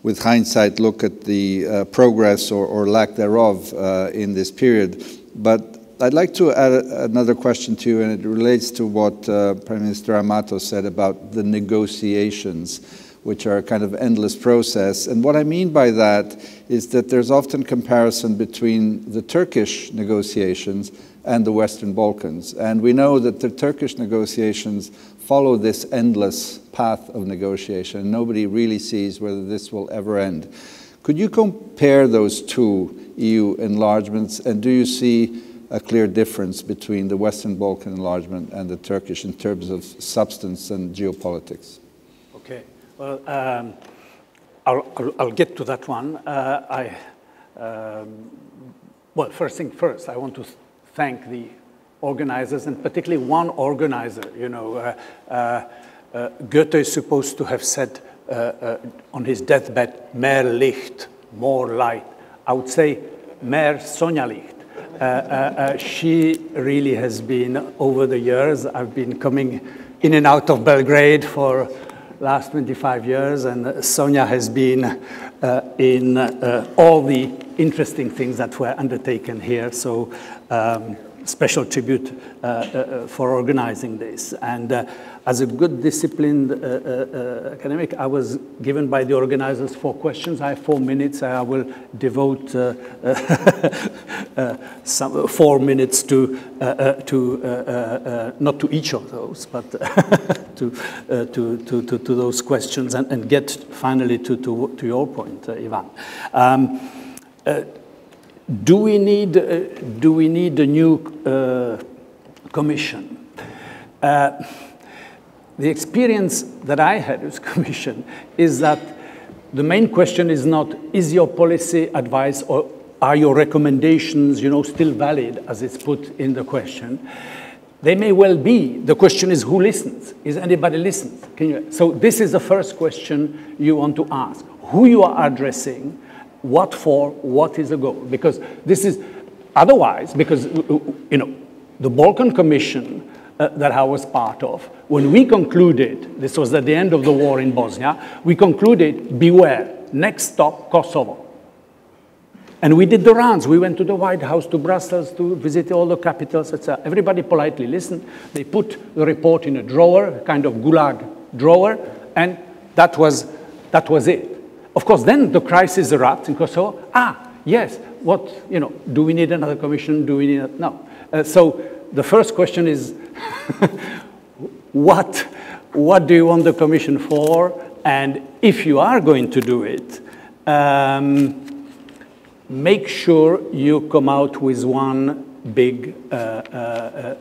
[SPEAKER 2] with hindsight, look at the progress or lack thereof in this period, but. I'd like to add another question to you, and it relates to what Prime Minister Amato said about the negotiations, which are a kind of endless process. And what I mean by that is that there's often comparison between the Turkish negotiations and the Western Balkans. And we know that the Turkish negotiations follow this endless path of negotiation. Nobody really sees whether this will ever end. Could you compare those two EU enlargements, and do you see a clear difference between the Western Balkan enlargement and the Turkish in terms of substance and geopolitics?
[SPEAKER 6] Okay, well, I'll get to that one. Well, first thing first, I want to thank the organizers, and particularly one organizer. You know, Goethe is supposed to have said on his deathbed, "Mehr Licht," more light. I would say, "Mehr Sonnenlicht." She really has been, over the years, I've been coming in and out of Belgrade for last 25 years, and Sonia has been in all the interesting things that were undertaken here. So special tribute for organizing this. And as a good disciplined academic, I was given by the organizers 4 questions. I have 4 minutes. I will devote 4 minutes to not to each of those, but to those questions, and get finally to your point, Ivan. Do we need a new commission? The experience that I had with commission is that the main question is not, is your policy advice or are your recommendations, still valid as it's put in the question? They may well be. The question is, who listens? Is anybody listening? So this is the first question you want to ask. Who you are addressing, what for, what is the goal? Because this is, otherwise, because, the Balkan Commission that I was part of, when we concluded, this was at the end of the war in Bosnia, we concluded, beware, next stop, Kosovo. And we did the rounds. We went to the White House, to Brussels, to visit all the capitals, etc. Everybody politely listened. They put the report in a drawer, a kind of gulag drawer, and that was it. Of course, then the crisis erupts in Kosovo. Yes, what, do we need another commission? Do we need, no. So the first question is, what do you want the commission for? And if you are going to do it, make sure you come out with one big,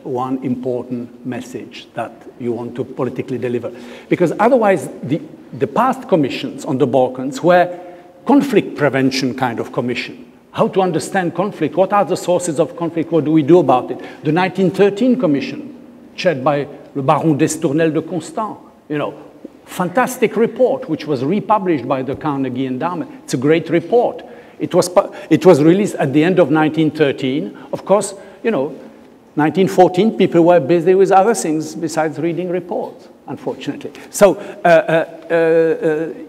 [SPEAKER 6] one important message that you want to politically deliver. Because otherwise, the past commissions on the Balkans were conflict prevention kind of commission. How to understand conflict, what are the sources of conflict, what do we do about it? The 1913 commission, chaired by le Baron d'Estournel de Constant, fantastic report, which was republished by the Carnegie Endowment. It's a great report. It was released at the end of 1913. Of course, 1914, people were busy with other things besides reading reports, unfortunately. So,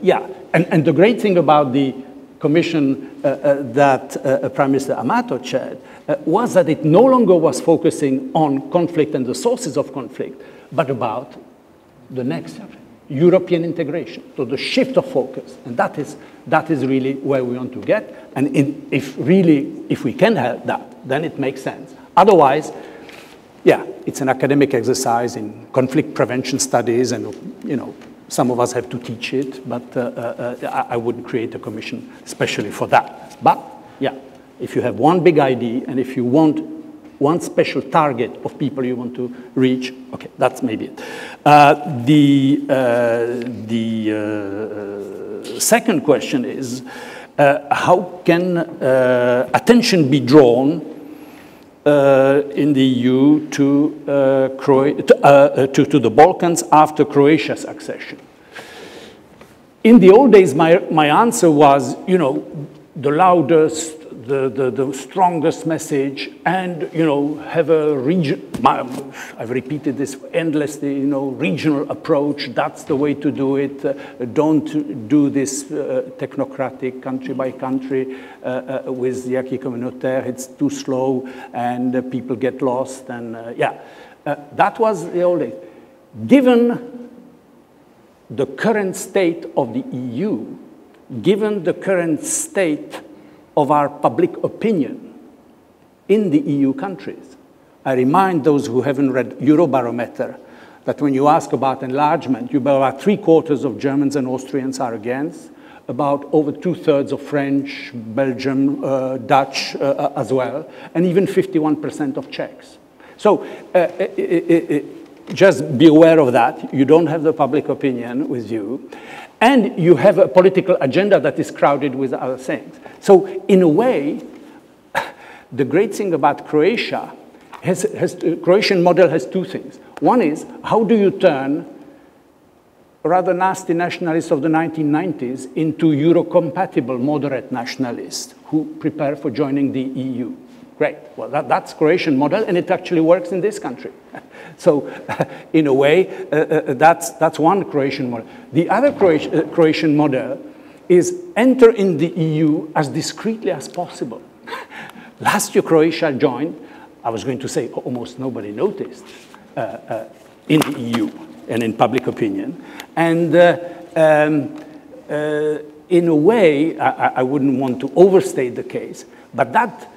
[SPEAKER 6] yeah, and the great thing about the commission that Prime Minister Amato chaired was that it no longer was focusing on conflict and the sources of conflict, but about the next subject. European integration, so the shift of focus, and that is really where we want to get. And if we can help that, then it makes sense. Otherwise, yeah, it's an academic exercise in conflict prevention studies, and some of us have to teach it, but I wouldn't create a commission especially for that. But yeah, if you have one big idea, and if you want one special target of people you want to reach, okay, that's maybe it. The second question is, how can attention be drawn in the EU to the Balkans after Croatia's accession? In the old days, my answer was, the loudest, the strongest message, and have a region. I've repeated this endlessly. Regional approach. That's the way to do it. Don't do this technocratic country by country with the acquis communautaire. It's too slow, and people get lost. And yeah, that was the old days. Given the current state of the EU, given the current state of our public opinion in the EU countries. I remind those who haven't read Eurobarometer that when you ask about enlargement, about 3/4 of Germans and Austrians are against, about over 2/3 of French, Belgium, Dutch as well, and even 51% of Czechs. So just be aware of that. You don't have the public opinion with you. And you have a political agenda that is crowded with other things. So in a way, the great thing about Croatia, the Croatian model has two things. One is, how do you turn rather nasty nationalists of the 1990s into Euro-compatible moderate nationalists who prepare for joining the EU? great. Well, that's Croatian model, and it actually works in this country. So, in a way, that's one Croatian model. The other Croatian model is enter in the EU as discreetly as possible. Last year, Croatia joined, I was going to say almost nobody noticed, in the EU and in public opinion. And in a way, I wouldn't want to overstate the case, but that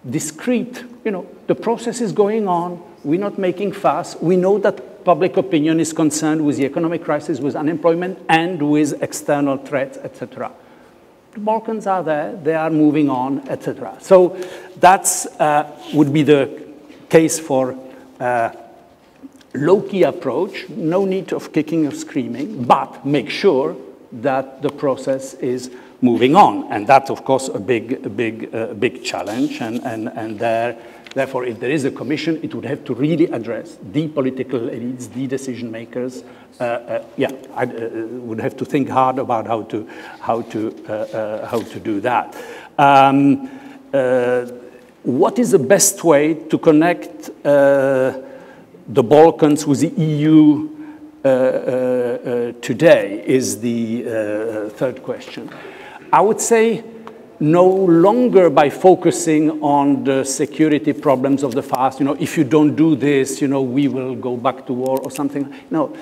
[SPEAKER 6] discreet, the process is going on, we're not making fuss, we know that public opinion is concerned with the economic crisis, with unemployment, and with external threats, etc. The Balkans are there, they are moving on, etc. So that's would be the case for low-key approach, no need of kicking or screaming, but make sure that the process is moving on. And that's, of course, a big challenge. And therefore, if there is a commission, it would have to really address the political elites, the decision makers. I would have to think hard about how to do that. What is the best way to connect the Balkans with the EU today is the third question. I would say no longer by focusing on the security problems of the past, if you don't do this, we will go back to war or something. No,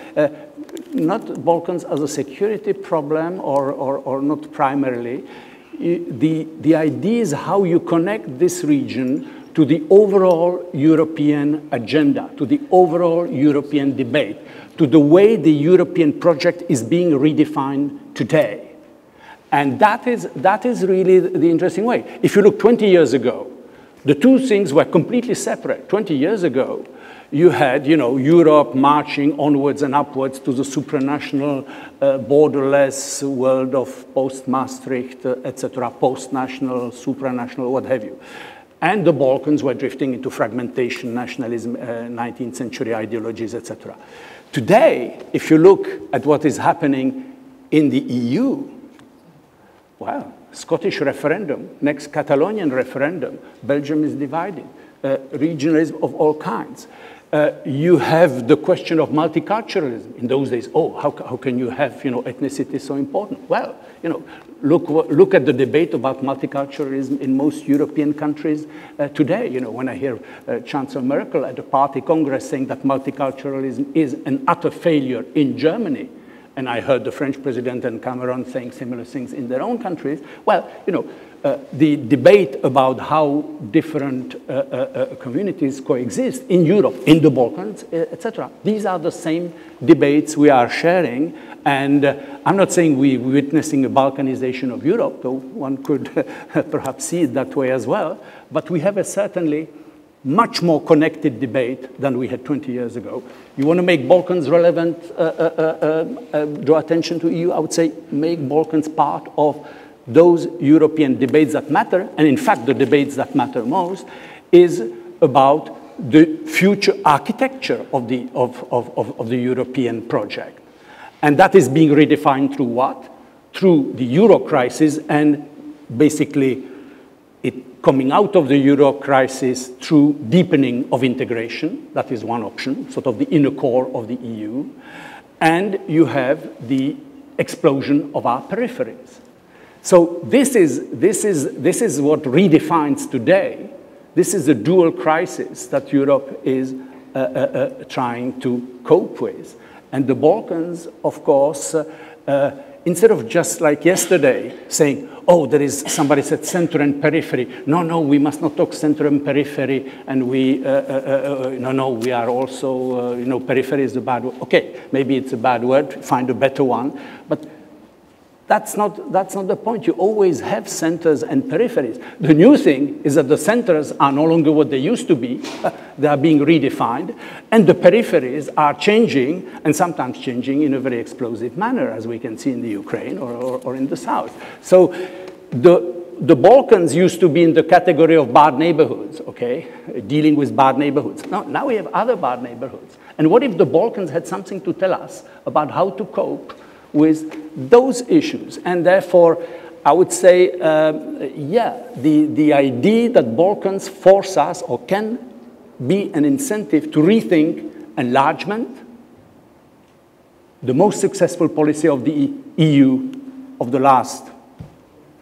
[SPEAKER 6] not Balkans as a security problem or not primarily. The idea is how you connect this region to the overall European agenda, to the overall European debate, to the way the European project is being redefined today. And that is really the interesting way. If you look 20 years ago, the two things were completely separate. 20 years ago, you had, Europe marching onwards and upwards to the supranational, borderless world of post-Maastricht, etc., post-national, supranational, what have you. And the Balkans were drifting into fragmentation, nationalism, 19th century ideologies, etc. Today, if you look at what is happening in the EU, well, Scottish referendum, next Catalonian referendum, Belgium is divided, regionalism of all kinds. You have the question of multiculturalism. In those days, how can you have, ethnicity so important? Well, look at the debate about multiculturalism in most European countries today. When I hear Chancellor Merkel at a party congress saying that multiculturalism is an utter failure in Germany, and I heard the French president and Cameron saying similar things in their own countries, well, the debate about how different communities coexist in Europe, in the Balkans, etc. These are the same debates we are sharing. And I'm not saying we're witnessing a Balkanization of Europe, though one could perhaps see it that way as well. But we have a certainly much more connected debate than we had 20 years ago. You want to make Balkans relevant, draw attention to EU, I would say make Balkans part of those European debates that matter. And in fact, the debates that matter most is about the future architecture of the European project. And that is being redefined through what? Through the Euro crisis and basically it coming out of the Euro crisis through deepening of integration. That is one option, sort of the inner core of the EU. And you have the explosion of our peripheries. So this is what redefines today. This is the dual crisis that Europe is trying to cope with. And the Balkans, of course, instead of just like yesterday saying, there is, somebody said center and periphery. No, we must not talk center and periphery. And we, no, we are also, periphery is a bad word. Okay, maybe it's a bad word, find a better one. But that's not the point. You always have centers and peripheries. The new thing is that the centers are no longer what they used to be. They are being redefined. And the peripheries are changing, and sometimes changing in a very explosive manner, as we can see in the Ukraine or in the south. So the Balkans used to be in the category of bad neighborhoods, okay? Dealing with bad neighborhoods. Now we have other bad neighborhoods. And what if the Balkans had something to tell us about how to cope with those issues? And therefore, I would say, yeah, the idea that Balkans force us or can be an incentive to rethink enlargement, the most successful policy of the EU of the last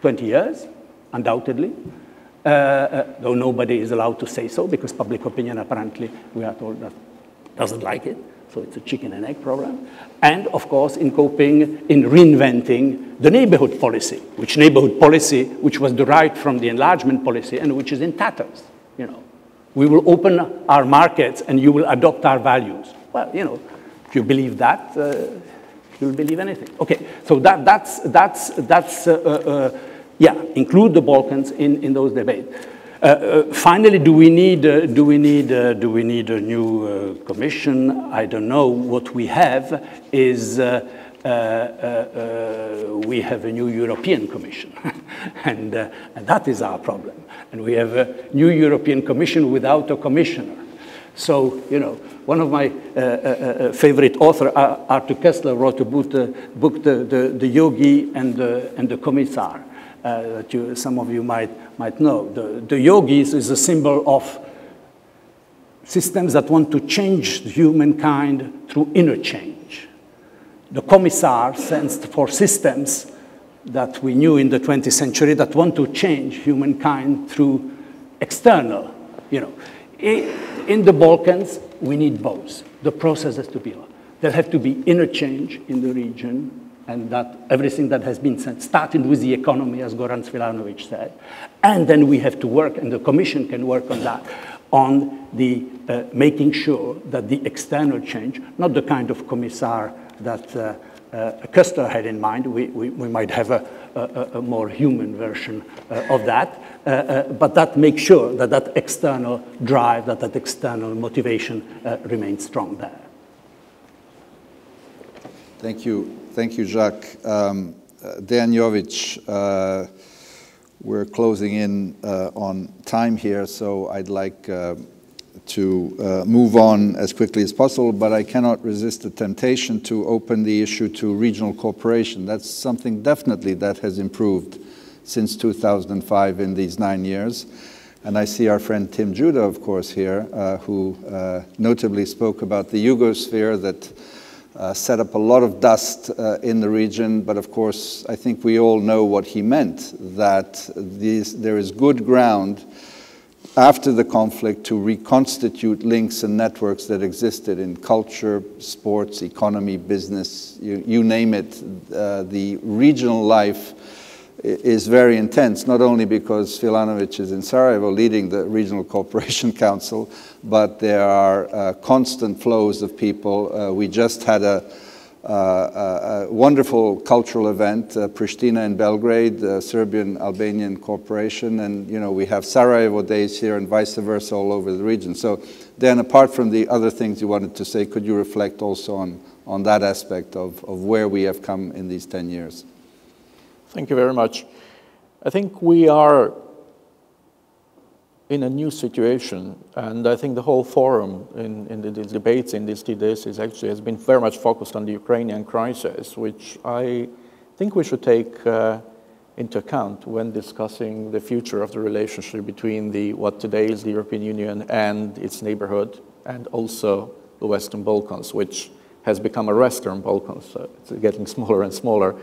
[SPEAKER 6] 20 years, undoubtedly, though nobody is allowed to say so because public opinion apparently, we are told, that doesn't like it. So it's a chicken and egg problem. And of course, in coping, in reinventing the neighborhood policy, which was derived from the enlargement policy and which is in tatters, you know. We will open our markets and you will adopt our values. Well, you know, if you believe that, you'll believe anything. Okay, so yeah, include the Balkans in those debates. Finally, do we need a new commission? I don't know. What we have is we have a new European Commission, and that is our problem. And we have a new European Commission without a commissioner. So, you know, one of my favorite authors, Arthur Koestler, wrote a book, the Yogi and the Commissar. That some of you might know. The yogis is a symbol of systems that want to change humankind through inner change. The commissar stands for systems that we knew in the 20th century that want to change humankind through external, you know. In the Balkans, we need both. The process has to be, there have to be inner change in the region, and that everything that has been said, starting with the economy, as Goran Svilanović said, and then we have to work, and the Commission can work on that, on the making sure that the external change, not the kind of commissar that Koestler had in mind, we might have a more human version of that, but that makes sure that that external drive, that external motivation remains strong there.
[SPEAKER 2] Thank you. Thank you, Jacques. Dejan Jović, we're closing in on time here, so I'd like to move on as quickly as possible, but I cannot resist the temptation to open the issue to regional cooperation. That's something definitely that has improved since 2005 in these 9 years. And I see our friend Tim Judah, of course, here, who notably spoke about the Yugosphere that set up a lot of dust in the region, but of course, I think we all know what he meant, that there is good ground after the conflict to reconstitute links and networks that existed in culture, sports, economy, business, you name it. The regional life is very intense, not only because Svilanović is in Sarajevo leading the Regional Cooperation Council, but there are constant flows of people. We just had a wonderful cultural event, Pristina and Belgrade, Serbian-Albanian cooperation, and you know we have Sarajevo days here and vice versa all over the region. So then apart from the other things you wanted to say, could you reflect also on that aspect of where we have come in these 10 years?
[SPEAKER 7] Thank you very much. I think we are in a new situation, and I think the whole forum in the debates in these 2 days has been very much focused on the Ukrainian crisis, which I think we should take into account when discussing the future of the relationship between what today is the European Union and its neighborhood, and also the Western Balkans, which has become a Western Balkans. So it's getting smaller and smaller.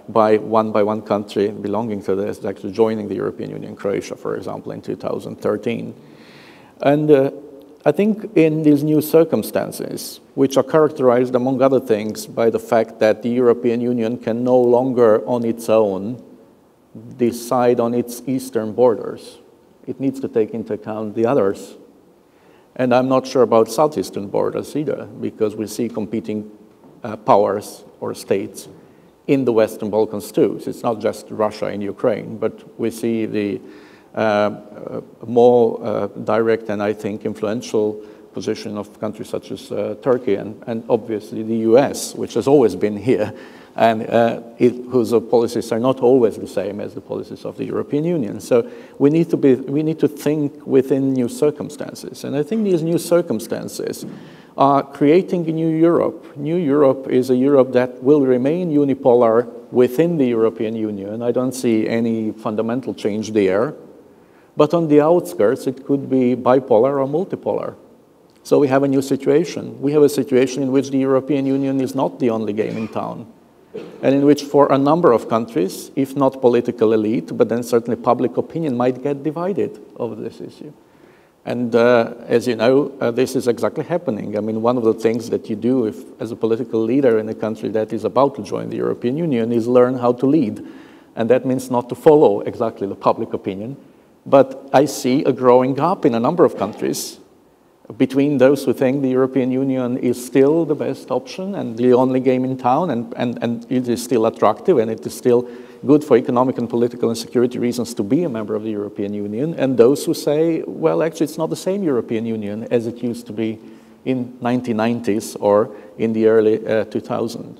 [SPEAKER 7] By one country belonging to this, actually joining the European Union, Croatia, for example, in 2013. And I think in these new circumstances, which are characterized, among other things, by the fact that the European Union can no longer on its own decide on its eastern borders. It needs to take into account the others. And I'm not sure about southeastern borders either, because we see competing powers or states in the Western Balkans too. So it's not just Russia and Ukraine, but we see the more direct and I think influential position of countries such as Turkey and obviously the US, which has always been here, and whose policies are not always the same as the policies of the European Union. So we need to think within new circumstances, and I think these new circumstances are creating a new Europe. New Europe is a Europe that will remain unipolar, within the European Union, I don't see any fundamental change there. But on the outskirts, it could be bipolar or multipolar. So we have a new situation. We have a situation in which the European Union is not the only game in town, and in which for a number of countries, if not political elite, but then certainly public opinion might get divided over this issue. And as you know, this is exactly happening. I mean, one of the things that you do as a political leader in a country that is about to join the European Union is learn how to lead. And that means not to follow exactly the public opinion. But I see a growing gap in a number of countries between those who think the European Union is still the best option and the only game in town, and it is still attractive, and it is still good for economic and political and security reasons to be a member of the European Union, and those who say, well, actually, it's not the same European Union as it used to be in 1990s or in the early 2000s.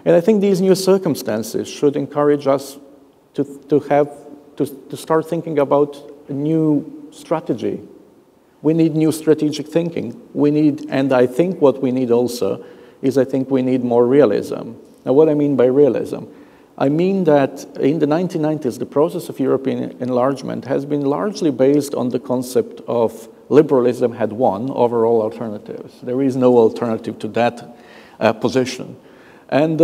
[SPEAKER 7] And I think these new circumstances should encourage us to start thinking about a new strategy. We need new strategic thinking. We need, and I think what we need also is I think we need more realism. Now, what I mean by realism? I mean that in the 1990s, the process of European enlargement has been largely based on the concept of liberalism had won over all alternatives. There is no alternative to that position. And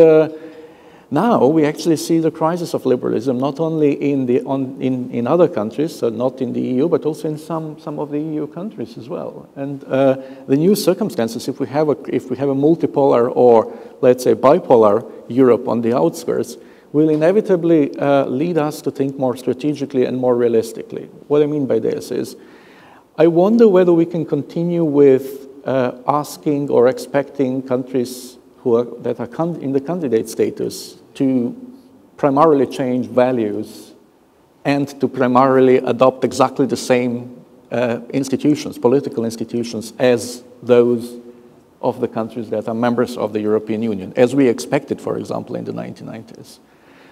[SPEAKER 7] now we actually see the crisis of liberalism not only in other countries, so not in the EU, but also in some of the EU countries as well. And the new circumstances, if we have a multipolar or let's say bipolar Europe on the outskirts, will inevitably lead us to think more strategically and more realistically. What I mean by this is, I wonder whether we can continue with asking or expecting countries that are in the candidate status to primarily change values and to primarily adopt exactly the same institutions, political institutions, as those of the countries that are members of the European Union, as we expected, for example, in the 1990s.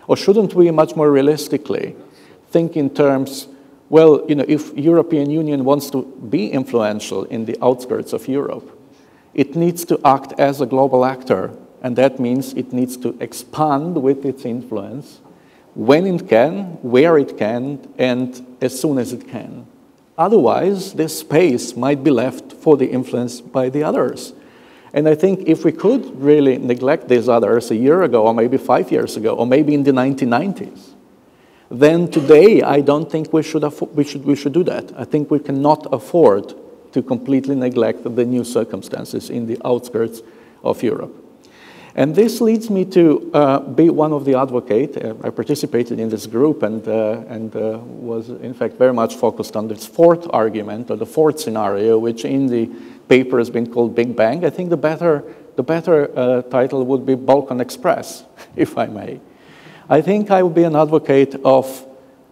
[SPEAKER 7] Or shouldn't we much more realistically think in terms, well, you know, if European Union wants to be influential in the outskirts of Europe, it needs to act as a global actor, and that means it needs to expand with its influence when it can, where it can, and as soon as it can. Otherwise, this space might be left for the influence by the others. And I think if we could really neglect these others a year ago, or maybe 5 years ago, or maybe in the 1990s, then today I don't think we should do that. I think we cannot afford to completely neglect the new circumstances in the outskirts of Europe. And this leads me to be one of the advocates. I participated in this group and was in fact very much focused on this fourth argument, or the fourth scenario, which in the paper has been called Big Bang. I think the better title would be Balkan Express, if I may. I think I would be an advocate of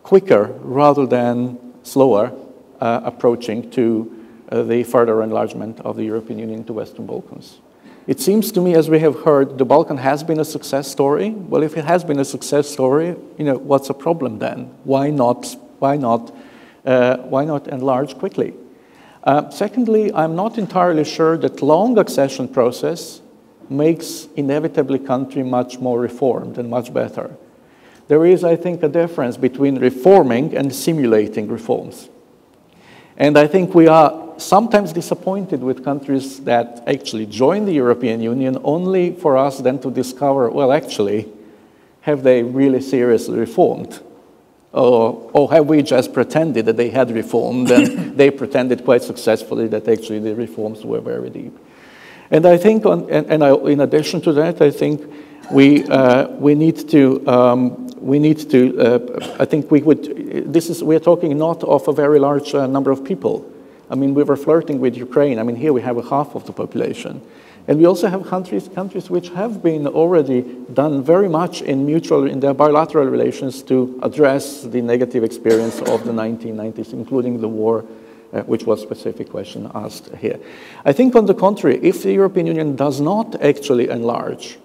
[SPEAKER 7] quicker rather than slower approaching to the further enlargement of the European Union to Western Balkans. It seems to me, as we have heard, the Balkan has been a success story. Well, if it has been a success story, you know, what's the problem then? Why not enlarge quickly? Secondly, I'm not entirely sure that long accession process makes inevitably country much more reformed and much better. There is, I think, a difference between reforming and simulating reforms. And I think we are sometimes disappointed with countries that actually join the European Union only for us then to discover, well, actually, have they really seriously reformed? Or have we just pretended that they had reformed and they pretended quite successfully that actually the reforms were very deep? And I think, in addition to that, I think we need to, I think we are talking not of a very large number of people. I mean, we were flirting with Ukraine. I mean, here we have a half of the population. And we also have countries which have been already done very much in their bilateral relations to address the negative experience of the 1990s, including the war, which was a specific question asked here. I think on the contrary, if the European Union does not actually enlarge,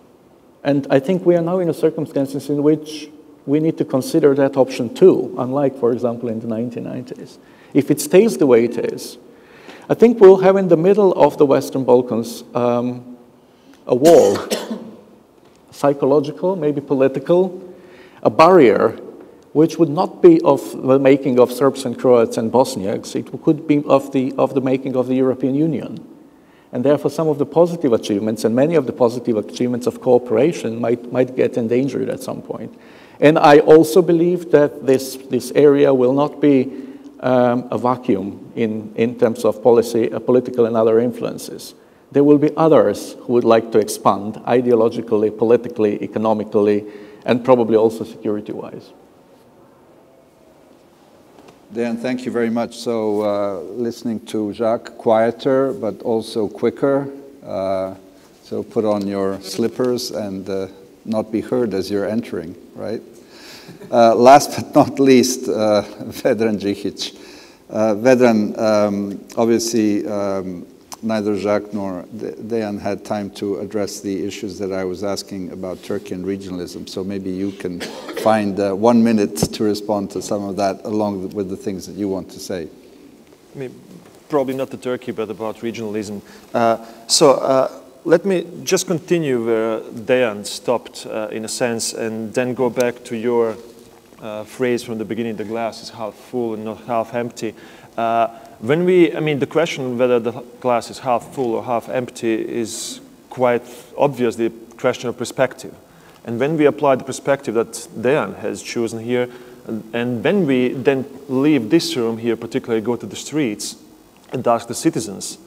[SPEAKER 7] and I think we are now in a circumstances in which we need to consider that option too, unlike, for example, in the 1990s. If it stays the way it is, I think we'll have in the middle of the Western Balkans a wall, psychological, maybe political, a barrier which would not be of the making of Serbs and Croats and Bosniaks, it could be of the making of the European Union. And therefore some of the positive achievements and many of the positive achievements of cooperation might get endangered at some point. And I also believe that this area will not be a vacuum in terms of policy, political and other influences. There will be others who would like to expand ideologically, politically, economically, and probably also security-wise.
[SPEAKER 2] Dan, thank you very much. So listening to Jacques, quieter, but also quicker. So put on your slippers and not be heard as you're entering, right? Last but not least, Vedran Džihić. Vedran, obviously, neither Jacques nor Dejan had time to address the issues that I was asking about Turkey and regionalism, so maybe you can find 1 minute to respond to some of that along with the things that you want to say.
[SPEAKER 8] I mean, probably not to Turkey, but about regionalism. Let me just continue where Dejan stopped in a sense, and then go back to your phrase from the beginning, the glass is half full and not half empty. The question whether the glass is half full or half empty is quite obviously a question of perspective. And when we apply the perspective that Dejan has chosen here, and when we then leave this room here, particularly go to the streets and ask the citizens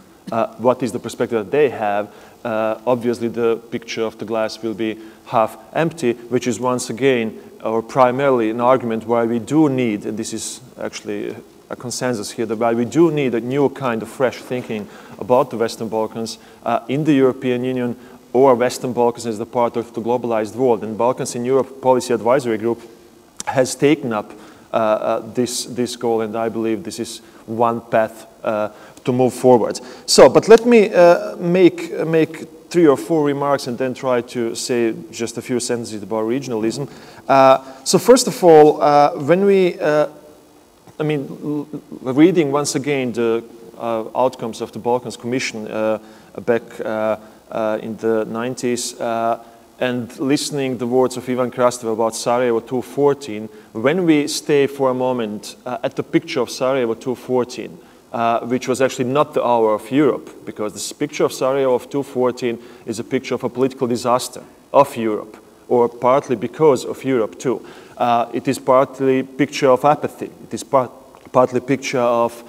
[SPEAKER 8] what is the perspective that they have, obviously the picture of the glass will be half empty, which is once again, or primarily an argument why we do need, and this is actually a consensus here, that why we do need a new kind of fresh thinking about the Western Balkans in the European Union, or Western Balkans as the part of the globalized world. And Balkans in Europe Policy Advisory Group has taken up this goal, and I believe this is one path to move forward. So, but let me make 3 or 4 remarks and then try to say just a few sentences about regionalism. So first of all, when we reading once again the outcomes of the Balkans Commission back in the 90s and listening the words of Ivan Krastev about Sarajevo 2014, when we stay for a moment at the picture of Sarajevo 2014, which was actually not the hour of Europe, because this picture of Sarajevo of 2014 is a picture of a political disaster of Europe, or partly because of Europe too. It is partly a picture of apathy. It is partly a picture of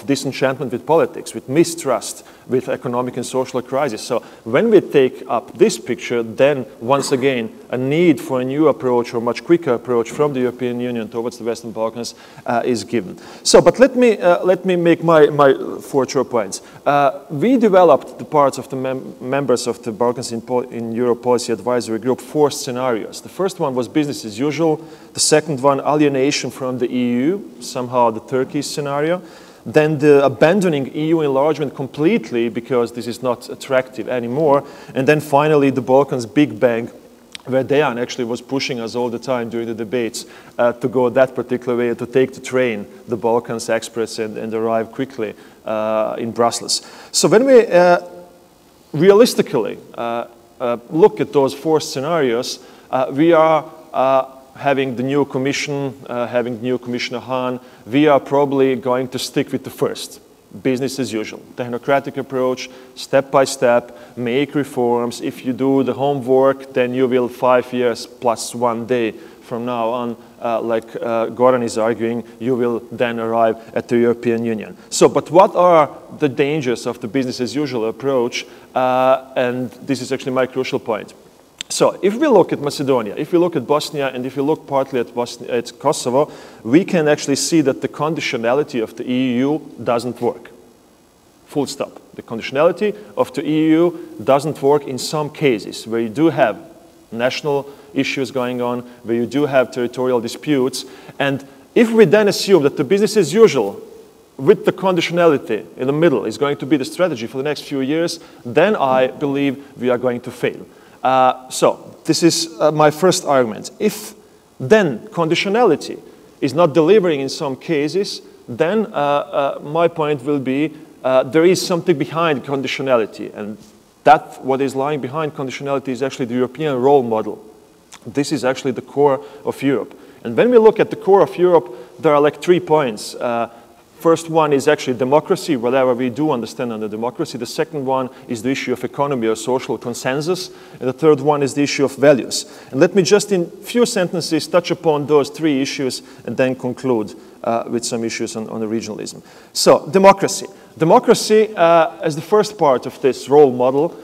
[SPEAKER 8] disenchantment with politics, with mistrust, with economic and social crisis. So when we take up this picture, then once again, a need for a new approach or much quicker approach from the European Union towards the Western Balkans is given. So, but let me make my 4 short points. We developed the parts of the members of the Balkans in Europe Policy Advisory Group 4 scenarios. The first one was business as usual. The second one, alienation from the EU, somehow the Turkey scenario. Then the abandoning EU enlargement completely because this is not attractive anymore. And then finally the Balkans Big Bang, where Dejan actually was pushing us all the time during the debates to go that particular way, to take the train, the Balkans Express, and arrive quickly in Brussels. So when we realistically look at those 4 scenarios, we are having the new commission, having new Commissioner Hahn, we are probably going to stick with the first, business as usual. Technocratic approach, step by step, make reforms. If you do the homework, then you will 5 years plus 1 day from now on, like Goran is arguing, you will then arrive at the European Union. So, but what are the dangers of the business as usual approach? And this is actually my crucial point. So if we look at Macedonia, if we look at Bosnia, and if we look partly at Kosovo, we can actually see that the conditionality of the EU doesn't work. Full stop. The conditionality of the EU doesn't work in some cases where you do have national issues going on, where you do have territorial disputes. And if we then assume that the business as usual with the conditionality in the middle is going to be the strategy for the next few years, then I believe we are going to fail. So this is my first argument. If then conditionality is not delivering in some cases, then my point will be there is something behind conditionality, and that what is lying behind conditionality is actually the European role model. This is actually the core of Europe. And when we look at the core of Europe, there are like 3 points. First one is actually democracy, whatever we do understand under democracy. The second one is the issue of economy or social consensus. And the third one is the issue of values. And let me just in few sentences touch upon those 3 issues and then conclude with some issues on the regionalism. So, democracy. Democracy, as the first part of this role model,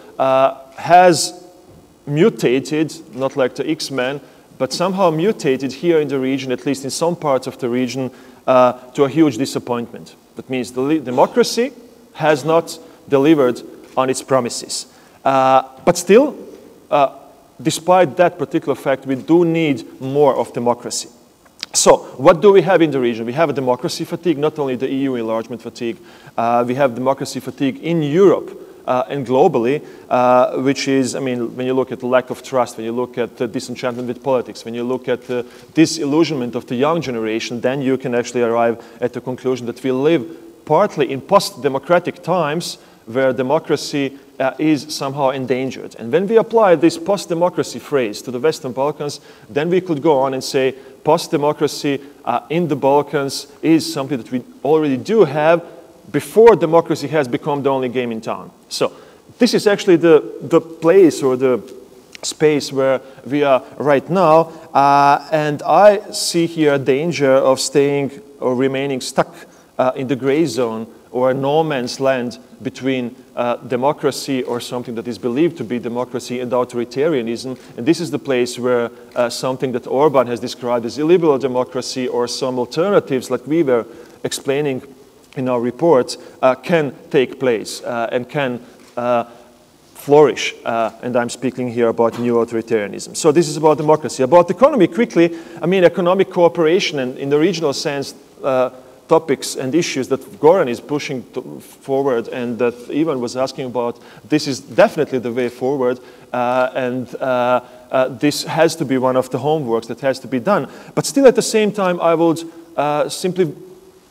[SPEAKER 8] has mutated, not like the X-Men, but somehow mutated here in the region, at least in some parts of the region, to a huge disappointment. That means the democracy has not delivered on its promises. But still, despite that particular fact, we do need more of democracy. So, what do we have in the region? We have a democracy fatigue, not only the EU enlargement fatigue, we have democracy fatigue in Europe and globally, which is, I mean, when you look at the lack of trust, when you look at the disenchantment with politics, when you look at the disillusionment of the young generation, then you can actually arrive at the conclusion that we live partly in post-democratic times where democracy is somehow endangered. And when we apply this post-democracy phrase to the Western Balkans, then we could go on and say post-democracy in the Balkans is something that we already do have before democracy has become the only game in town. So this is actually the place or the space where we are right now. And I see here a danger of staying or remaining stuck in the gray zone or a no man's land between democracy or something that is believed to be democracy and authoritarianism. And this is the place where something that Orban has described as illiberal democracy or some alternatives like we were explaining in our report can take place and can flourish. And I'm speaking here about new authoritarianism. So this is about democracy. About economy, quickly, I mean economic cooperation and in the regional sense, topics and issues that Goran is pushing forward and that Ivan was asking about, this is definitely the way forward and this has to be one of the homeworks that has to be done. But still at the same time, I would simply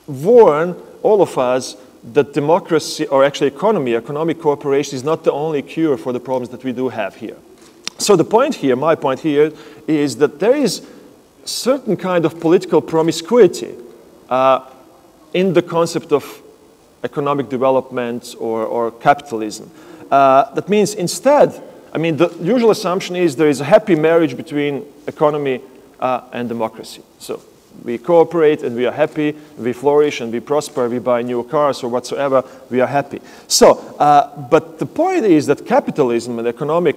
[SPEAKER 8] warn all of us that democracy, or actually economic cooperation is not the only cure for the problems that we do have here. So the point here, my point here, is that there is certain kind of political promiscuity in the concept of economic development or capitalism. That means instead, I mean, the usual assumption is there is a happy marriage between economy and democracy. So we cooperate and we are happy, we flourish and we prosper, we buy new cars or whatsoever, we are happy. So, but the point is that capitalism and economic,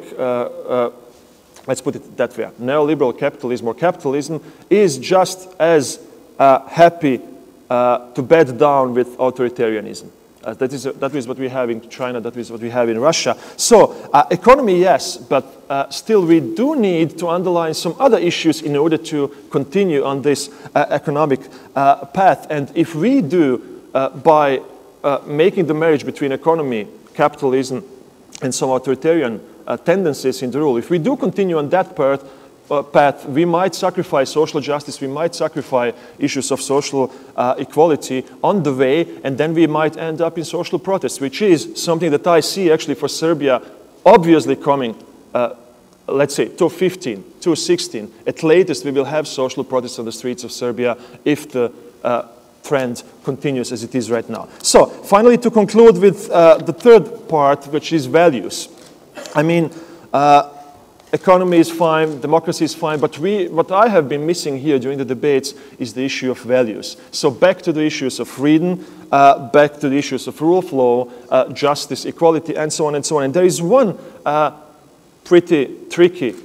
[SPEAKER 8] let's put it that way, neoliberal capitalism or capitalism is just as happy to bed down with authoritarianism. That is what we have in China, that is what we have in Russia. So economy, yes, but still we do need to underline some other issues in order to continue on this economic path. And if we do, by making the marriage between economy, capitalism, and some authoritarian tendencies in the rule, if we do continue on that path, we might sacrifice social justice, we might sacrifice issues of social equality on the way, and then we might end up in social protests, which is something that I see actually for Serbia obviously coming, let's say, 2015, 2016. At latest, we will have social protests on the streets of Serbia if the trend continues as it is right now. So, finally, to conclude with the third part, which is values. I mean, economy is fine, democracy is fine, but what I have been missing here during the debates is the issue of values. So back to the issues of freedom, back to the issues of rule of law, justice, equality, and so on and so on. And there is one pretty tricky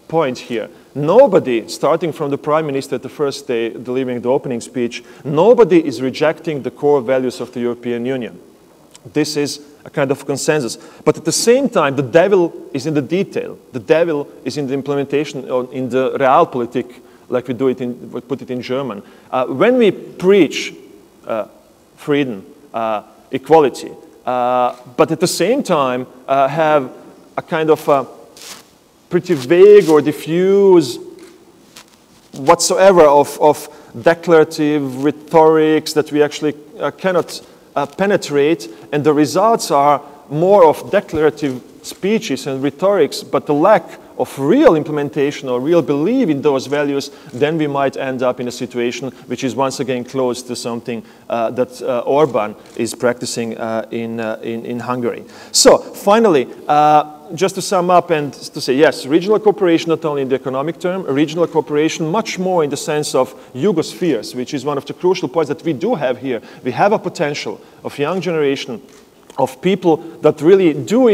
[SPEAKER 8] point here. Nobody, starting from the Prime Minister at the first day delivering the opening speech, nobody is rejecting the core values of the European Union. This is a kind of consensus. But at the same time, the devil is in the detail. The devil is in the implementation, or in the realpolitik, like we put it in German. When we preach freedom, equality, but at the same time have a kind of pretty vague or diffuse whatsoever of declarative rhetorics that we actually cannot penetrate, and the results are more of declarative speeches and rhetorics, but the lack of real implementation or real belief in those values, then we might end up in a situation which is once again close to something that Orban is practicing in Hungary. So finally, just to sum up and to say, yes, regional cooperation not only in the economic term, regional cooperation much more in the sense of Yugospheres, which is one of the crucial points that we do have here. We have a potential of young generation of people that really do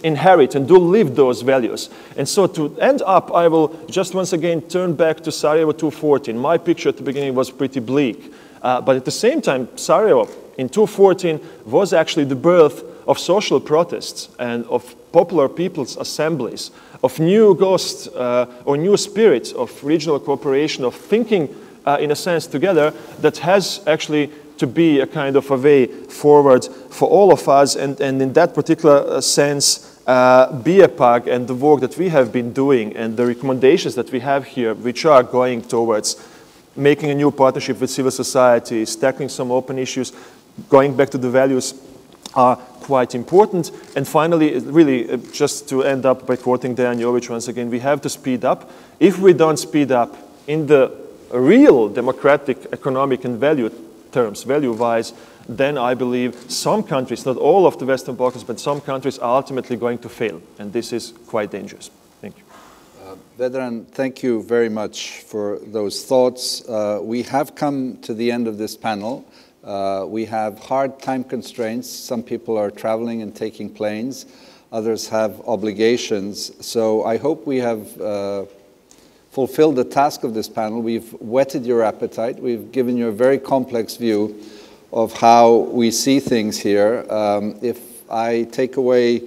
[SPEAKER 8] inherit and do live those values. And so to end up, I will just once again turn back to Sarajevo 2014. My picture at the beginning was pretty bleak. But at the same time, Sarajevo in 2014 was actually the birth of social protests and of popular people's assemblies, of new ghosts or new spirits of regional cooperation, of thinking in a sense together that has actually to be a kind of a way forward for all of us. And in that particular sense, BIEPAG and the work that we have been doing and the recommendations that we have here, which are going towards making a new partnership with civil society, tackling some open issues, going back to the values, are quite important. And finally, really, just to end up by quoting Dejan Jović once again, we have to speed up. If we don't speed up in the real democratic, economic, and value terms, value-wise, then I believe some countries, not all of the Western Balkans, but some countries are ultimately going to fail. And this is quite dangerous. Thank you.
[SPEAKER 2] Vedran, thank you very much for those thoughts. We have come to the end of this panel. We have hard time constraints. Some people are traveling and taking planes. Others have obligations. So I hope we have fulfilled the task of this panel. We've whetted your appetite. We've given you a very complex view of how we see things here. If I take away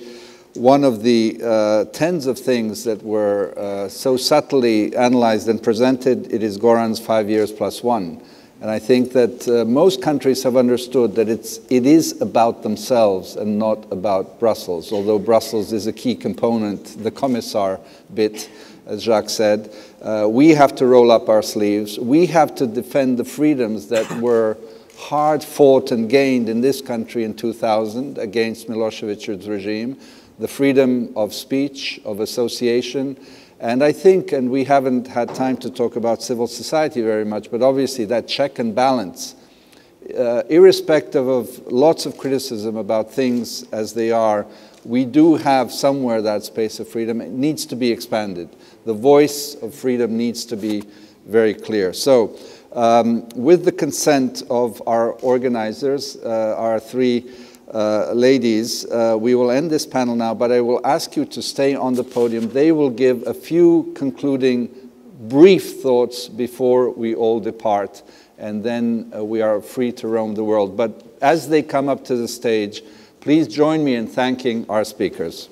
[SPEAKER 2] one of the tens of things that were so subtly analyzed and presented, it is Goran's 5 years plus one. And I think that most countries have understood that it is about themselves and not about Brussels, although Brussels is a key component, the Commissar bit, as Jacques said. We have to roll up our sleeves. We have to defend the freedoms that were hard fought and gained in this country in 2000 against Milosevic's regime, the freedom of speech, of association. And I think, and we haven't had time to talk about civil society very much, but obviously that check and balance, irrespective of lots of criticism about things as they are, we do have somewhere that space of freedom. It needs to be expanded. The voice of freedom needs to be very clear. So with the consent of our organizers, our three ladies, we will end this panel now, but I will ask you to stay on the podium. They will give a few concluding brief thoughts before we all depart, and then we are free to roam the world. But as they come up to the stage, please join me in thanking our speakers.